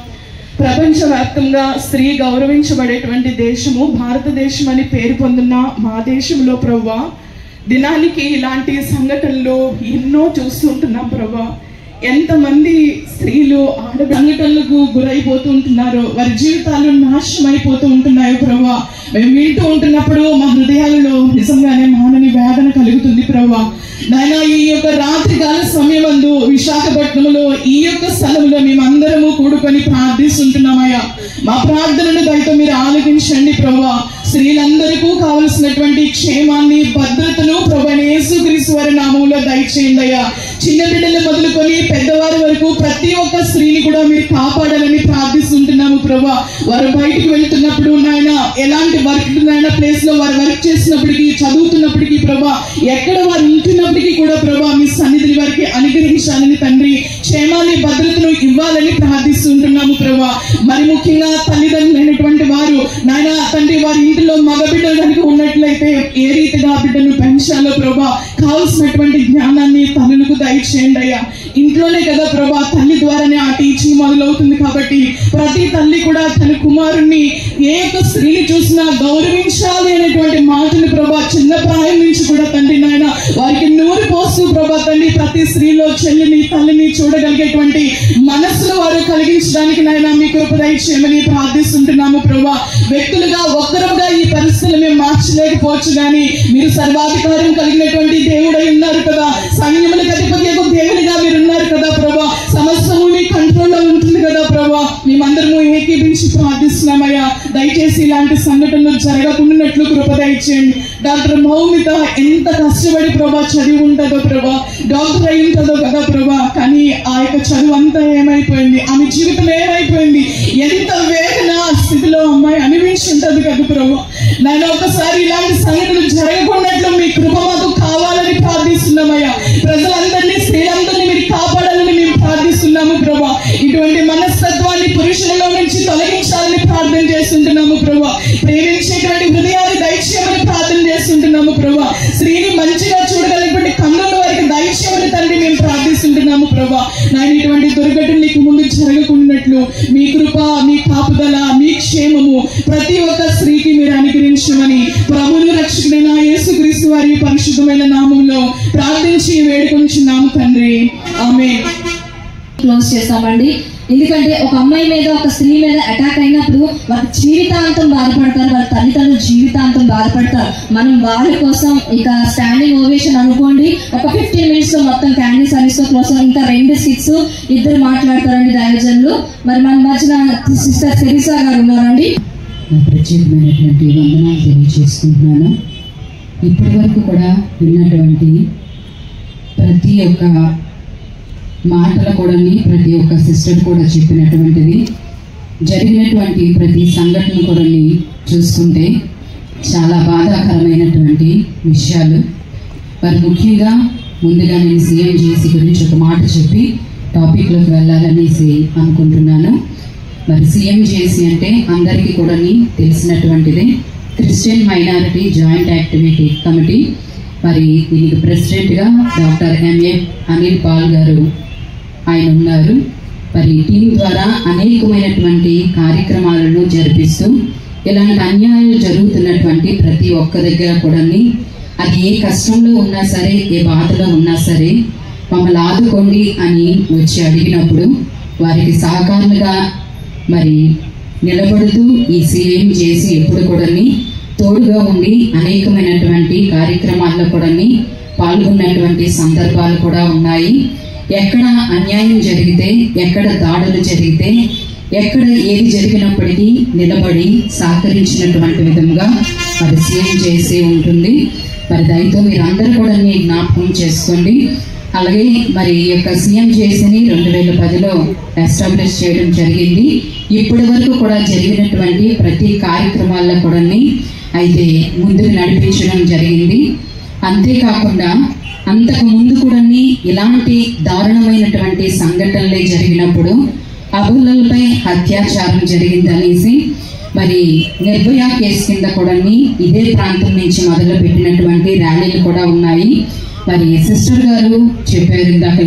ప్రపంచవ్యాప్తంగా స్త్రీ గౌరవించబడేటువంటి దేశము భారతదేశం అని పేరు పొందిన మా దేశంలో ప్రభువా, దినానికి ఇలాంటి సంఘటనలు ఎన్నో చూస్తుంటున్నాం ప్రభువా. ఎంతమంది స్త్రీలు ఆడ సంఘటనలకు గురైపోతుంటున్నారో, వారి జీవితాలు నాశనం అయిపోతూ ఉంటున్నాయో ప్రభువా. మేము వింటూ ఉంటున్నప్పుడు మా హృదయాలలో నిజంగానే మానని వేదన కలుగుతుంది ప్రభువా. నాయన, ఈ యొక్క రాత్రికాల సమయమందు విశాఖపట్నంలో ఈ యొక్క స్థలంలో మేమందరము కూడుకొని ప్రార్థిస్తుంటున్నామయ్యా. మా ప్రార్థనను దయతో మీరు ఆలకించండి ప్రభువా. స్త్రీలందరికీ కావలసినటువంటి క్షేమాన్ని, భద్రతను ప్రభువైన యేసుక్రీస్తు వారి నామములో దయచేయండి అయ్యా. చిన్న బిడ్డలు మొదలుకొని పెద్దవారి వరకు ప్రతి ఒక్క స్త్రీని కూడా మీరు కాపాడాలని ప్రార్థిస్తుంటున్నాము ప్రభువా. వారు బయటికి వెళ్తున్నప్పుడు నాయన, ఎలాంటి వర్క్ నాయన ప్లేస్ లో వారు వర్క్ చేసినప్పటికీ, చదువుతున్నప్పటికీ ప్రభువా, ఎక్కడ వారు ఉంటున్నప్పటికీ కూడా ప్రభువా మీ సన్నిధిని వారికి అనుగ్రహించాలని తండ్రి, క్షేమాన్ని భద్రతను ఇవ్వాలని ప్రార్థిస్తుంటున్నాము ప్రభా. మరి ముఖ్యంగా తల్లిదండ్రులైనటువంటి వారు నాయన తండ్రి వారి ఇంటిలో మగ బిడ్డలు కనుక ఉన్నట్లయితే ఏ రీతిగా బిడ్డను పెంచాలో ప్రభా కావలసినటువంటి జ్ఞానాన్ని తల్లులకు దయచేయండి అయ్యా. ఇంట్లోనే కదా ప్రభా తల్లి ద్వారానే ఆ టీచింగ్ మొదలవుతుంది కాబట్టి ప్రతి తల్లి కూడా తన కుమారుణ్ణి ఏ యొక్క స్త్రీని చూసినా గౌరవించాలి అనేటువంటి మాటలు ప్రభా చిన్న ప్రాయం నుంచి కూడా తండ్రి నాయన వారికి నూరు పోస్తూ ప్రభా తండ్రి ప్రతి స్త్రీలో చెల్లిని తల్లిని చూడగలిగేటువంటి మనస్సును వారు కలిగించడానికి నాయన మీ కృప దయచేయమని ప్రార్థిస్తుంటున్నాము ప్రభా. వ్యక్తులుగా ఒక్కరుగా ఈ పరిస్థితులు మేము మార్చలేకపోవచ్చు కానీ మీరు సర్వాధికారం కలిగినటువంటి దేవుడై ఉన్నారు కదా, సైన్యములకు అధిపతి దేవుడిగా మీరు ఉన్నారు కదా ప్రభా, సమస్తము మీ కంట్రోల్లో ఉంటుంది కదా ప్రభా. మేమందరము ఏకీభించి ప్రార్థిస్తున్నామయ్యా. దయచేసి ఇలాంటి సంఘటనలు జరగకుండాట్లు కృప దయచేయండి. డాక్టర్ మౌమిత ఎంత కష్టపడి ప్రభా చదివి ఉంటుందో ప్రభా, డాక్టర్ అయి ఉంటుందో కదా ప్రభా, కానీ ఆ యొక్క చదువు అంతా ఏమైపోయింది, ఆమె జీవితం ఏమైపోయింది, ఎంత వేదన స్థితిలో అమ్మాయి అనిపించి ఉంటుంది కదా ప్రభా. నేను ఒకసారి ఇలాంటి సంఘటనలు జరగకున్నట్లు మీ కృప మాకు కావాలని ప్రార్థిస్తున్నామయ్యా. ప్రజలందరినీ స్త్రీలందరినీ మీరు కాపాడాలని మేము ప్రార్థిస్తున్నాము ప్రభా. ఇటువంటి మనస్తత్వాన్ని పురుషులలో నుంచి తొలగించాలని ప్రార్థన చేస్తుంటున్నాము ప్రభా. ప్రేమించేటువంటి హృదయాన్ని దయచేయమని ప్రార్థన చేస్తుంటున్నాము ప్రభా. స్త్రీని మంచిగా చూడగలిగినటువంటి కన్నుల వారికి దయచేయమని తండ్రి మేము ప్రార్థిస్తుంటున్నాము ప్రభా. నేను ఇటువంటి దుర్ఘటన నీకు ముందు జరగకున్నట్లు మీ కృప, మీ కాపుదల, మీ క్షేమము ప్రతి ఒక్క స్త్రీకి మీరు అనుగ్రహించమని ప్రభువును రక్షకుడైన యేసుక్రీస్తు వారి పరిశుద్ధమైన నామములో ప్రార్థించి వేడుకొంచున్నాము తండ్రి. ఆమేన్. క్లోజ్ చేస్తామండి. ఎందుకంటే ఒక అమ్మాయి మీద ఒక స్త్రీ మీద అటాక్ అయినప్పుడు వాళ్ళ జీవితాంతం బాధపడతారు, వాళ్ళ తల్లిదండ్రులు జీవితాంతం బాధపడతారు. మనం వాళ్ళ కోసం ఇక స్టాండింగ్ ఓవేషన్ అనుకోండి, ఒక 15 minutes లో మొత్తం క్యాండీ సర్వీస్ కోసం ఇంకా 2 skits ఇద్దరు మాట్లాడతారండి దైవజనులు. మరి మన మధ్యన సిస్టర్ సెరిసా గారు ఉన్నారండి. ప్రత్యేకమైనటువంటి వందనాలు తెలియజేసుకుంటున్నాను. ఇప్పటి వరకు కూడా విన్నటువంటి ప్రతి ఒక్క మాటలు కూడా ప్రతి ఒక్క సిస్టర్ కూడా చెప్పినటువంటిది, జరిగినటువంటి ప్రతి సంఘటన కూడా చూసుకుంటే చాలా బాధాకరమైనటువంటి విషయాలు. మరి ముఖ్యంగా ముందుగా నేను CMJC గురించి ఒక మాట చెప్పి టాపిక్లోకి వెళ్ళాలనేసి అనుకుంటున్నాను. మరి CMJC అంటే అందరికీ కూడా తెలిసినటువంటిదే, Christian minority joint activity committee. మరి దీనికి ప్రెసిడెంట్గా డాక్టర్ MA అనిల్ పాల్ గారు ఆయన ఉన్నారు. మరి టీం ద్వారా అనేకమైనటువంటి కార్యక్రమాలను జరిపిస్తూ ఇలాంటి అన్యాయాలు జరుగుతున్నటువంటి ప్రతి ఒక్క దగ్గర కూడా అది ఏ కష్టంలో ఉన్నా సరే, ఏ బాధలో ఉన్నా సరే మమ్మల్ని ఆదుకోండి అని వచ్చి అడిగినప్పుడు వారికి సహకారులుగా మరి నిలబడుతూ ఈ CMJC ఎప్పుడు కూడా తోడుగా ఉండి అనేకమైనటువంటి కార్యక్రమాల్లో కూడా పాల్గొన్నటువంటి సందర్భాలు కూడా ఉన్నాయి. ఎక్కడ అన్యాయం జరిగితే, ఎక్కడ దాడులు జరిగితే, ఎక్కడ ఏది జరిగినప్పటికీ నిలబడి సహకరించినటువంటి విధంగా మరి CMJC ఉంటుంది. మరి దయతో మీరందరూ కూడా జ్ఞాపకం చేసుకోండి. అలాగే మరి ఈ యొక్క CMJCని 2010లో ఎస్టాబ్లిష్ చేయడం జరిగింది. ఇప్పటి వరకు కూడా జరిగినటువంటి ప్రతి కార్యక్రమాల్లో కూడా అయితే ముందుకు నడిపించడం జరిగింది. అంతేకాకుండా అంతకు ముందు కూడా ఇలాంటి దారుణమైనటువంటి సంఘటనలే జరిగినప్పుడు అబూలపై అత్యాచారం జరిగిందనేసి మరి నిర్భయ కేసు కింద కూడా ఇదే ప్రాంతం నుంచి మొదలు పెట్టినటువంటి ర్యాలీలు కూడా ఉన్నాయి. మరి సిస్టర్ గారు చెప్పారు ఇందాక,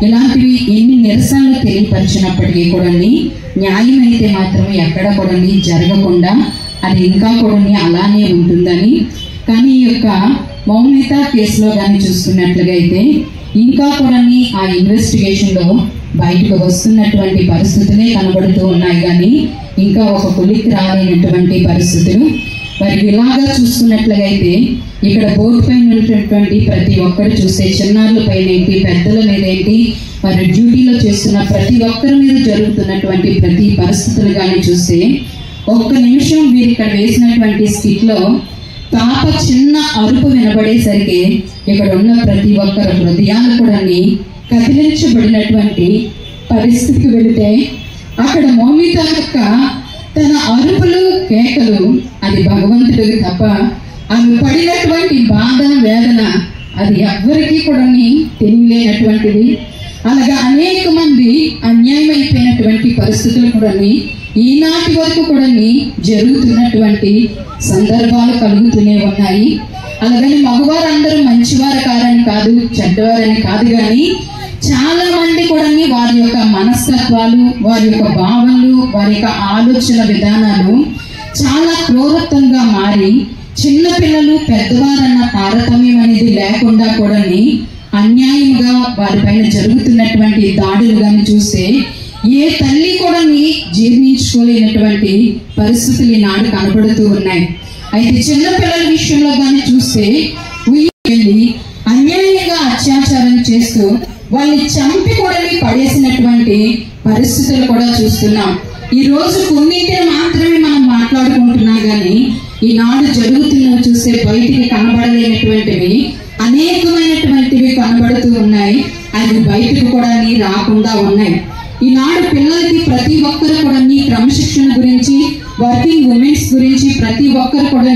ఇలాంటివి ఎన్ని నిరసనలు తెలియపరిచినప్పటికీ కూడా న్యాయం అయితే మాత్రం ఎక్కడ కూడా జరగకుండా అది ఇంకా కూడా అలానే ఉంటుందని. కానీ ఈ యొక్క మౌమిత కేసులో కానీ చూసుకున్నట్లుగా అయితే ఇంకా కూడా ఆ ఇన్వెస్టిగేషన్లో బయటకు వస్తున్నటువంటి పరిస్థితులే కనబడుతూ ఉన్నాయి కానీ ఇంకా ఒక కొలిక్కి రాలేనటువంటి పరిస్థితులు. మరి ఇలాగా చూసుకున్నట్లుగా అయితే ఇక్కడ బోర్డు పైన ఉన్నటువంటి ప్రతి ఒక్కరు చూస్తే చిన్నారుల పైన ఏంటి, పెద్దల మీద ఏంటి, మరి డ్యూటీలో చేస్తున్న ప్రతి ఒక్కరి మీద జరుగుతున్నటువంటి ప్రతి పరిస్థితులు కానీ చూస్తే ఒక్క నిమిషం వీరు ఇక్కడ వేసినటువంటి స్కిట్లో పాప చిన్న అరుపు వినబడేసరికి ఇక్కడ ఉన్న ప్రతి ఒక్కరు హృదయాలు కూడా కదిలించబడినటువంటి పరిస్థితికి వెళితే అక్కడ మౌమిత యొక్క తన అరుపులు కేకలు అది భగవంతుడికి తప్ప ఆమె పడినటువంటి బాధ వేదన అది ఎవ్వరికీ కూడా తెలియలేనటువంటిది. అలాగా అనేక మంది అన్యాయం అయిపోయినటువంటి పరిస్థితులు కూడా ఈనాటి వరకు కూడా జరుగుతున్నటువంటి సందర్భాలు కలుగుతూనే ఉన్నాయి. అలాగని మగవారందరూ మంచివారు కారని కాదు, చెడ్డవారని కాదు, కానీ చాలా మంది కూడా వారి యొక్క మనస్తత్వాలు, వారి యొక్క భావనలు, వారి యొక్క ఆలోచన విధానాలు చాలా క్రూరత్వంగా మారి చిన్నపిల్లలు పెద్దవారన్న తారతమ్యం అనేది లేకుండా కూడా అన్యాయంగా వారిపైన జరుగుతున్నటువంటి దాడులు కానీ చూస్తే ఏ తల్లి కూడా జీర్ణించుకోలేనటువంటి పరిస్థితులు ఈనాడు కనబడుతూ ఉన్నాయి. అయితే చిన్నపిల్లల విషయంలో కానీ చూస్తే వెళ్ళి అన్యాయంగా అత్యాచారం చేస్తూ వాళ్ళని చంపి కూడా పడేసినటువంటి పరిస్థితులు కూడా చూస్తున్నాం. ఈ రోజు కొన్నింటిని మాత్రమే మనం మాట్లాడుకుంటున్నాం, కానీ ఈనాడు జరుగుతున్నవి చూస్తే బయటికి కనబడలేనటువంటివి అనేకమైనటువంటివి కనబడుతూ ఉన్నాయి. అవి బయటకు కూడా రాకుండా ఉన్నాయి. ఈనాడు పిల్లలకి ప్రతి ఒక్కరు కూడా క్రమశిక్షణ గురించి, వర్కింగ్ ఉమెన్స్ గురించి ప్రతి ఒక్కరు కూడా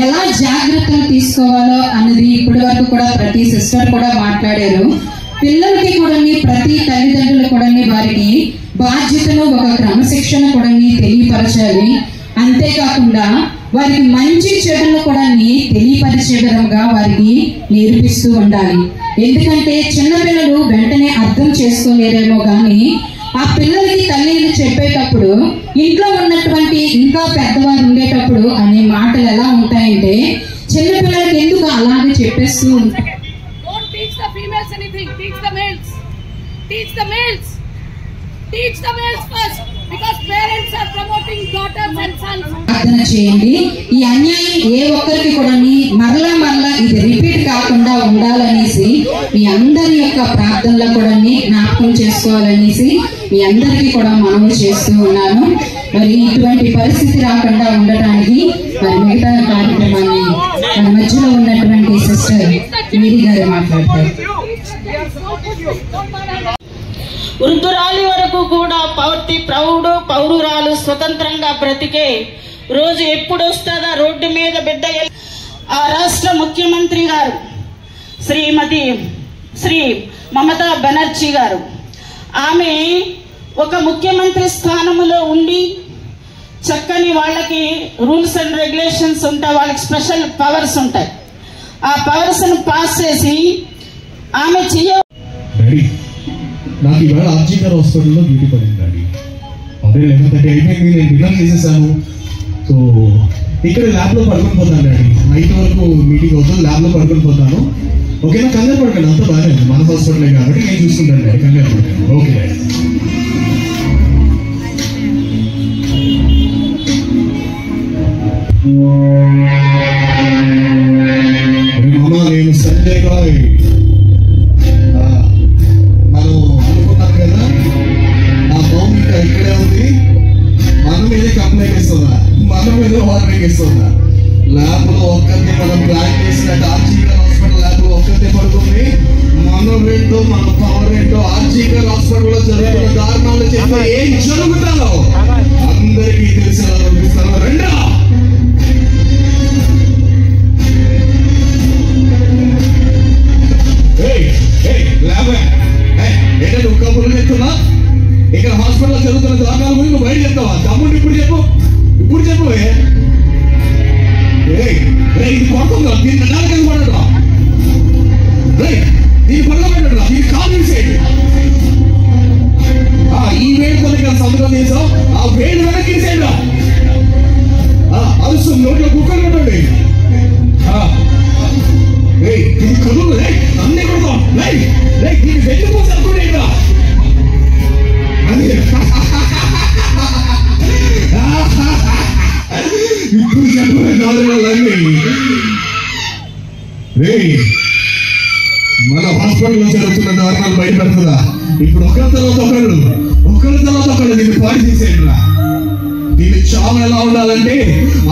ఎలా జాగ్రత్తలు తీసుకోవాలో అన్నది ఇప్పటి వరకు కూడా ప్రతి సిస్టర్ కూడా మాట్లాడారు. పిల్లలకి కూడా ప్రతి తల్లిదండ్రులు కూడా వారికి బాధ్యతను, ఒక క్రమశిక్షణ కూడా తెలియపరచాలి. అంతేకాకుండా వారికి మంచి చెడులు కూడా తెలియపరిచే విధంగా వారికి నేర్పిస్తూ ఉండాలి. ఎందుకంటే చిన్నపిల్లలు వెంటనే అర్థం చేసుకోలేరేమో, కానీ ఆ పిల్లలకి తల్లిని చెప్పేటప్పుడు ఇంట్లో ఉన్నటువంటి ఇంకా పెద్దవారు ఉండేటప్పుడు అనే మాటలు ఎలా ఉంటాయంటే చిన్నపిల్లలకి ఎందుకు అలాగే చెప్పేస్తూ ఉంటారు. Teach the females anything. Teach the males. Teach the males. Teach the males first, because parents are promoting daughters and sons. ప్రార్థన చేయండి. ఈ అన్యాయం ఏ ఒక్కరికి కూడా మరలా ఇది రిపీట్ కాకుండా ఉండాలనేసి మీ అందరి యొక్క ప్రార్థనలో కూడా జ్ఞాపకం చేసుకోవాలనేసి మీ అందరికీ కూడా మనవి చేస్తూ ఉన్నాను. మరి ఇటువంటి పరిస్థితి రాకుండా ఉండటానికి మరి మిగతా కార్యక్రమాన్ని మన మధ్యలో ఉన్నటువంటి సిస్టర్ మేరీ గారు మాట్లాడతారు. వృద్ధురాలి వరకు కూడా పౌరురాలు స్వతంత్రంగా బ్రతికే రోజు ఎప్పుడు వస్తుందా రోడ్డు మీద బిడ్డ. ఆ రాష్ట్ర ముఖ్యమంత్రి గారు శ్రీ మమతా బెనర్జీ గారు, ఆమె ఒక ముఖ్యమంత్రి స్థానంలో ఉండి చక్కని వాళ్ళకి రూల్స్ అండ్ రెగ్యులేషన్స్ ఉంటాయి, వాళ్ళకి స్పెషల్ పవర్స్ ఉంటాయి. ఆ పవర్స్ పాస్ చేసి ఆమె నాకు ఇవాళ ఆర్జీకర్ హాస్పిటల్లో డ్యూటీ పడింది డాడీ. అదే 11:30 అయిపోయింది, నేను డిన్నర్ చేసేసాను. సో ఇక్కడ ల్యాబ్లో పడుకొని పోతాను డాడీ. నైట్ వరకు మీటింగ్ అవుతుంది, ల్యాబ్లో పడుకొని పోతాను. ఓకేనా? కంగారు పడకండి, అంతా బాగానే ఉంది, మన హాస్పిటలే కాబట్టి నేను చూసుకుంటాను డాడీ, కంగారు పడకండి. Okay daddy. మామా నేను సంజయ్ రాయ్. మనం అనుకున్నాం కదా, ఆ మౌమిక ఇక్కడే ఉంది, మన మీదే కంప్లైంట్ ఇస్తుందా, మన మీద వార్నింగ్ ఇస్తుందా? ల్యాబ్ లో ఒక్కరిని మనం ప్లాన్ చేసినట్టు ఆర్జీకర్ హాస్పిటల్ ల్యాబ్ లో ఒక్కరిని పడుతుంది. మనం ఏంటో మన పవర్ ఏంటో ఆర్జీకర్ హాస్పిటల్లో జరుగుతున్న దారుణాలు చెప్పి ఏం జరుగుతారో అందరికీ తెలిసేలా చూపిస్తాను. రెండో ఏంటంటే ఒక్క పురుగు చెప్తున్నా, ఇక్కడ హాస్పిటల్లో జరుగుతున్న దారుణాల గురించి నువ్వు బయట చెప్తావా? తమ్ముడు ఇప్పుడు చెప్పు. ఇది కొడుతుందా? దీన్ని నాలుగు పడటం, దీన్ని పడలో పెట్టడం, దీన్ని కాల్ తీసేయండి. ఈ వేడి కొద్దిగా సంతకం చేసావు, ఆ వేడి వెనక్కి తీసేయండి. అరుసు నోట్లో కుక్కలు పెట్టండి. ఇది కదులు అన్నీ కొడతాం. దీన్ని వెళ్ళిపోతే అనుకోండి. ఇప్పుడు చెప్పండి, మన హాస్పిటల్లో జరుగుతున్న దారుణాలు బయటపెడుతుందా? ఇప్పుడు ఒకరి తర్వాత ఒకళ్ళు దీన్ని పాడు చేసేయండి. దీన్ని చావు ఎలా ఉండాలంటే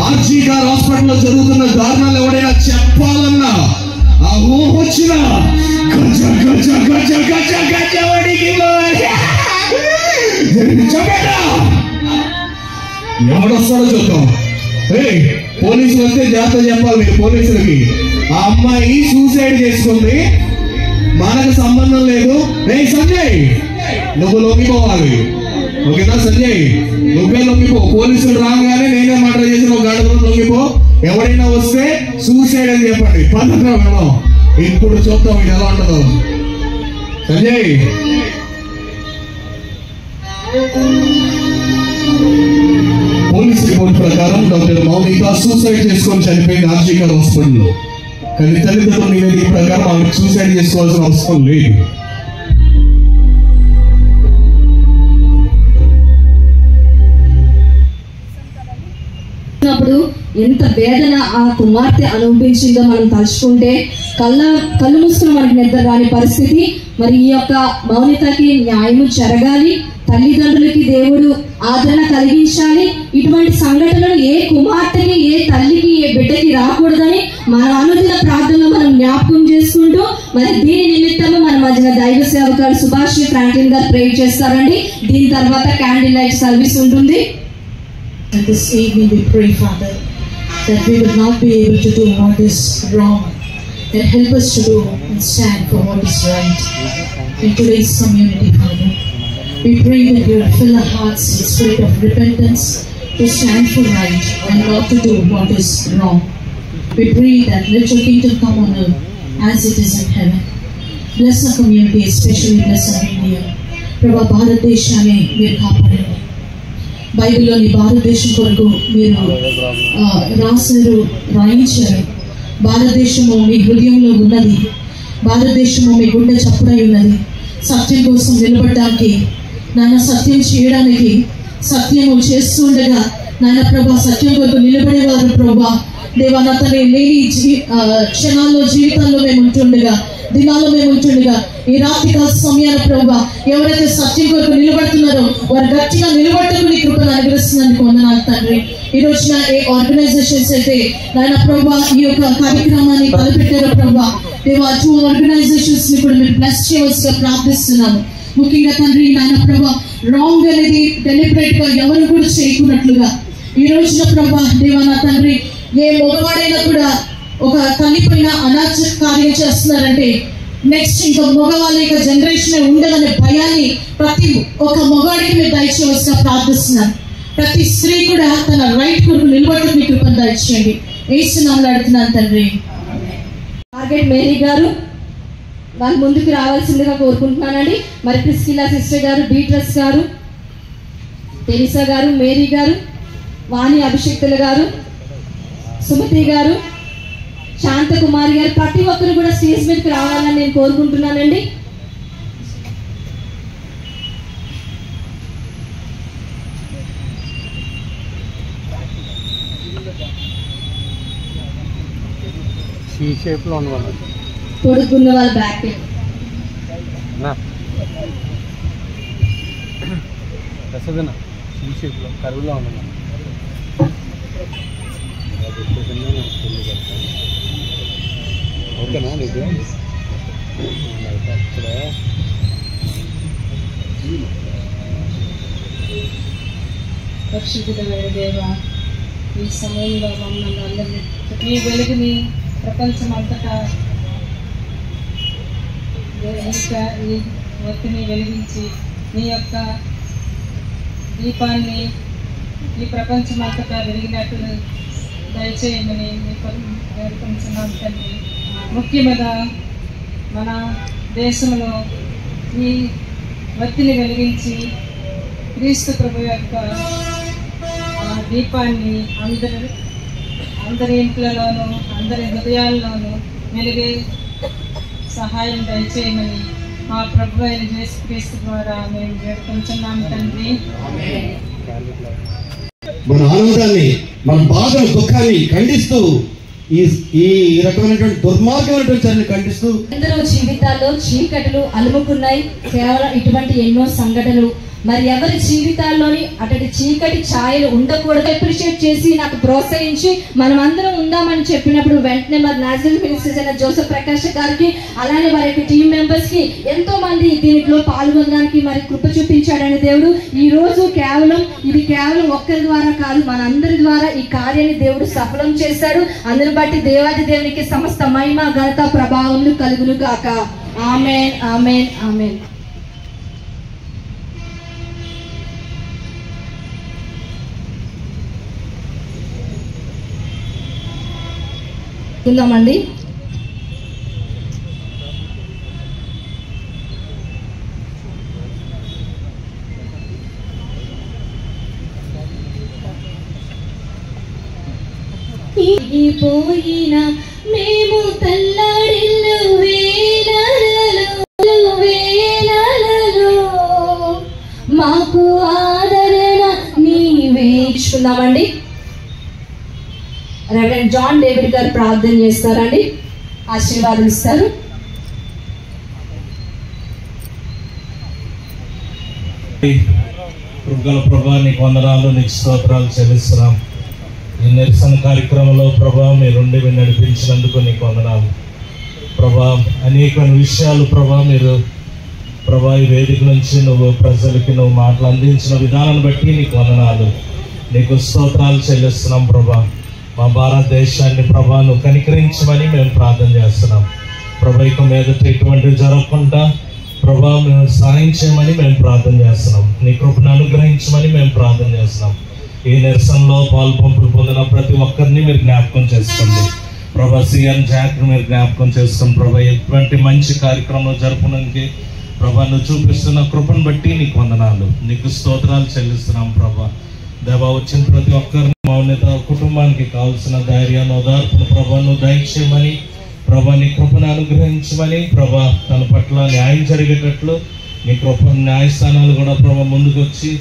ఆర్జీకర్ హాస్పిటల్లో జరుగుతున్న దారుణాలు ఎవడైనా చెప్పాలన్నా ఆ ఊహ వచ్చిన ఎవడొస్తాడో చూద్దాం. పోలీసులు వస్తే జాగ్రత్త చెప్పాలి మీరు పోలీసులకి. ఆ అమ్మాయి సూసైడ్ చేసుకుంది, మనకు సంబంధం లేదు. రే సంజయ్, నువ్వు లొంగిపోవాలి, ఓకేనా సంజయ్? నువ్వే లొంగిపో. పోలీసులు రాగానే నేనే మర్డర్ చేసి ఒక గంటలో లొంగిపో. ఎవరైనా వస్తే సూసైడ్ అని చెప్పండి. పద్ధతిగా విన్నాం. ఇప్పుడు చూద్దాం ఇది ఎలా ఉంటుందో. సంజయ్, పోలీస్ రిపోర్ట్ ప్రకారం డాక్టర్ మౌనిక సూసైడ్ చేసుకొని చనిపోయింది ఆర్జీకర్ హాస్పిటల్లో. కానీ తల్లిదండ్రుల నివేదిక ప్రకారం ఆమెకు సూసైడ్ చేసుకోవాల్సిన అవసరం లేదు. అప్పుడు ఎంత వేదన ఆ కుమార్తె అనుభవించిందో మనం తలుచుకుంటే కళ్ళు మూసుకుని మనకి నిద్ర రాని పరిస్థితి. మరి ఈ యొక్క మౌనితకి న్యాయము జరగాలి, తల్లిదండ్రులకి దేవుడు ఆదరణ కలిగించాలి. ఇటువంటి సంఘటనలు ఏ కుమార్తెకి, ఏ తల్లికి, ఏ బిడ్డకి రాకూడదని మన అనుదిన ప్రార్థనలో మనం జ్ఞాపకం చేసుకుంటూ, మరి దీని నిమిత్తము మన మధ్యన దైవ సేవకులు సుభాష్ ఫ్రాంక్లిన్ గారు ప్రే చేస్తారండి. దీని తర్వాత క్యాండిల్ లైట్ సర్వీస్ ఉంటుంది. And this evening we pray, Father, that we will not be able to do what is wrong, and help us to do and stand for what is right in today's community, Father. We pray that you will fill our hearts with the spirit of repentance to stand for right and not to do what is wrong. We pray that let your kingdom come on earth as it is in heaven. Bless our community, especially bless our India. Prabha Bharat Deshani meer kaapadanడి. బైబిల్లోని భారతదేశం కొరకు మీరు రాయించారు. భారతదేశము మీ హృదయంలో ఉన్నది, భారతదేశము మీ గుండె చప్పుడై ఉన్నది. సత్యం కోసం నిలబడడానికి, నాయన సత్యం చేయడానికి, సత్యము చేస్తుండగా నాయన ప్రభా సత్యం కొరకు నిలబడేవారు ప్రభా దేవా నా తన లేని క్షణాల్లో జీవితాల్లో మేము ఉంటుండగా, దినాల్లో మేము ఉంటుండగా ఈ రాత్రికాల సమయాల ప్రభా ఎవరైతే సత్యం కొరకు నిలబడుతున్నారో వారు గట్టిగా నిలబడటకు నీ కృపను అనుగ్రహిస్తున్నందుకు వందనాలు తండ్రి. ఈ రోజున ఏ ఆర్గనైజేషన్స్ అయితే నాయన ప్రభా ఈ యొక్క కార్యక్రమాన్ని తలపెట్టారో ప్రభా దేవా 2 ఆర్గనైజేషన్స్ ని కూడా మీరు బ్లెస్ చేయవలసిగా ప్రార్థిస్తున్నాను. ముఖ్యంగా తండ్రి నాయన ప్రభా రాంగ్ అనేది డెలిబరేట్ గా ఎవరు కూడా చేయకున్నట్లుగా ఈ రోజున ప్రభా దేవా నా తండ్రి ఏ మగవాడైనా కూడా ఒక తల్లి పైన అనాచ కార్యం చేస్తున్నారంటే నెక్స్ట్ ఇంకా మగవాళ్ళ యొక్క జనరేషన్ ఉండదనే భయాన్ని ప్రతి ఒక్క మగవాడికి మీరు దయచేయవలసిగా ప్రార్థిస్తున్నాను. ప్రతి స్త్రీ కూడా తన రైట్ కొరకు నిలబడటం మీ కృపను దయచేయండి. యేసు నామములో అడుగుతున్నాను తండ్రి. టార్గెట్ మేరీ గారు వాళ్ళు ముందుకు రావాల్సిందిగా కోరుకుంటున్నానండి. మరి ప్రిస్కిలా సిస్టర్ గారు, బీట్రస్ గారు, తెరిసా గారు, మేరీ గారు, వాణి అభిషేక్తుల గారు, సుమతి గారు, శాంతకుమారి గారు ప్రతి ఒక్కరు కూడా స్టేజ్ మీదకి రావాలని నేను కోరుకుంటున్నానండి. పొడుగున్న వాళ్ళ బ్యాక్ కరువులో ఉన్నాను. ఓకేనా నీకు పరిశుద్ధమైన దేవా ఈ సమయంలో మమ్మల్ని అందరినీ మీ వెలుగుని ప్రపంచం అంతటా ఈ ఒత్తిని వెలిగించి నీ యొక్క దీపాన్ని ఈ ప్రపంచం అంతటా వెలిగినట్టు దయచేయమని వేడుకుంటున్నాం తండ్రి. ముఖ్యంగా మన దేశంలో ఈ ఒత్తిని వెలిగించి క్రీస్తు ప్రభు యొక్క దీపాన్ని అందరి ఇంట్లలోనూ అందరి హృదయాల్లోనూ వెలిగే సహాయం దయచేయమని మా ప్రభు అయిన యేసుక్రీస్తు ద్వారా మేము వేడుకుంటున్నాం తండ్రి. మన ఆనందాన్ని, మన బాధను, దుఃఖాన్ని ఖండిస్తూ ఈ రకమైనటువంటి దుర్మార్గమైనటువంటి చర్యలు ఖండిస్తూ అందరూ జీవితాల్లో చీకట్లు అలుముకున్నాయి. కేవలం ఇటువంటి ఎన్నో సంఘటనలు మరి ఎవరి జీవితాల్లోని అటు చీకటి ఛాయలు ఉండకూడదు. అప్రిషియేట్ చేసి నాకు ప్రోత్సహించి మనం అందరం ఉందామని చెప్పినప్పుడు వెంటనే మరి నేషనల్ మినిస్టర్స్ అయిన జోసెఫ్ ప్రకాష్ గారికి, అలానే వారి యొక్క టీం మెంబర్స్ కి ఎంతో మంది దీంట్లో పాల్గొనడానికి మరి కృప చూపించాడని దేవుడు. ఈ రోజు ఇది కేవలం ఒక్కరి ద్వారా కాదు, మనందరి ద్వారా ఈ కార్యాన్ని దేవుడు సఫలం చేశాడు. అందుని బట్టి దేవాది దేవునికి సమస్త మహిమ ఘనత ప్రభావములు కలుగును గాక. ఆమేన్, ఆమేన్, ఆమేన్. ఉందామండి. పోయిన మేము తల్లాడిల్లు వేలలో మాకు ఆదరణ నీవే. ఇచ్చుకుందామండి. రెవరెండ్ జాన్ డేవిడ్ గారు ప్రార్థన చేస్తారండి, ఆశీర్వాదం ఇస్తారు. ప్రభా నీకు వందనాలు, నీకు స్తోత్రాలు చెల్లిస్తున్నాం. ఈ నిరసన కార్యక్రమంలో ప్రభా మీరుండి నడిపించినందుకు నీకు వందనాలు ప్రభా. అనేక విషయాలు ప్రభా మీరు ప్రభా ఈ వేదిక నుంచి నువ్వు ప్రజలకి నువ్వు మాటలు అందించిన విధానాన్ని బట్టి నీకు వందనాలు, నీకు స్తోత్రాలు చెల్లిస్తున్నాం ప్రభా. మా భారతదేశాన్ని ప్రభా నువ్వు కనికరించమని మేము ప్రార్థన చేస్తున్నాం ప్రభా. ఇక మీదట ఎటువంటివి జరగకుండా ప్రభా మేము సహాయం చేయమని మేము ప్రార్థన చేస్తున్నాం. నీ కృపను అనుగ్రహించమని మేము ప్రార్థన చేస్తున్నాం. ఈ నిరసనలో పాల్పంపులు పొందిన ప్రతి ఒక్కరిని మీరు జ్ఞాపకం చేసుకోండి ప్రభా. సీఎం జాక్ను మీరు జ్ఞాపకం చేసుకోండి ప్రభా. ఎటువంటి మంచి కార్యక్రమం జరపడానికి ప్రభా నువ్వు చూపిస్తున్న కృపను బట్టి నీకు వందనాలు, నీకు స్తోత్రాలు చెల్లిస్తున్నాం ప్రభా. దేవా వచ్చిన ప్రతి ఒక్కరిని మౌన్యత కుటుంబానికి కావాల్సిన ధైర్యాన్ని ఓదార్పును ప్రభా నువ్వు దయచేయమని ప్రభా, నీ కృపను అనుగ్రహించమని ప్రభా. తన పట్ల న్యాయం జరిగేటట్లు నీ కృప న్యాయస్థానాలు కూడా ప్రభా ముందుకు వచ్చి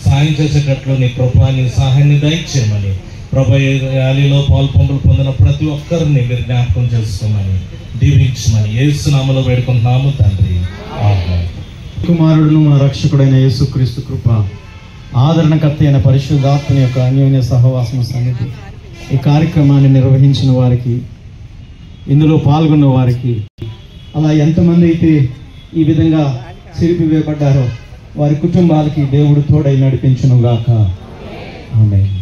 సాయం చేసేటట్లు నీ కృప నీ సహాయాన్ని దయచేయమని ప్రభా. ఈ ర్యాలీలో పాల్పంపులు పొందిన ప్రతి ఒక్కరిని మీరు జ్ఞాపకం చేసుకోమని దీవించమని యేసు నామములో వేడుకుంటున్నాము తండ్రి. ఆమేన్. కుమారుడును మన రక్షకుడైన యేసుక్రీస్తు కృప, ఆదరణకర్త అయిన పరిశుద్ధాత్మని యొక్క అన్యోన్య సహవాసము సన్నిధి ఈ కార్యక్రమాన్ని నిర్వహించిన వారికి, ఇందులో పాల్గొన్న వారికి, అలా ఎంతమంది అయితే ఈ విధంగా సిరిపివేయబడ్డారో వారి కుటుంబాలకి దేవుడు తోడై నడిపించును గాక. ఆమేన్.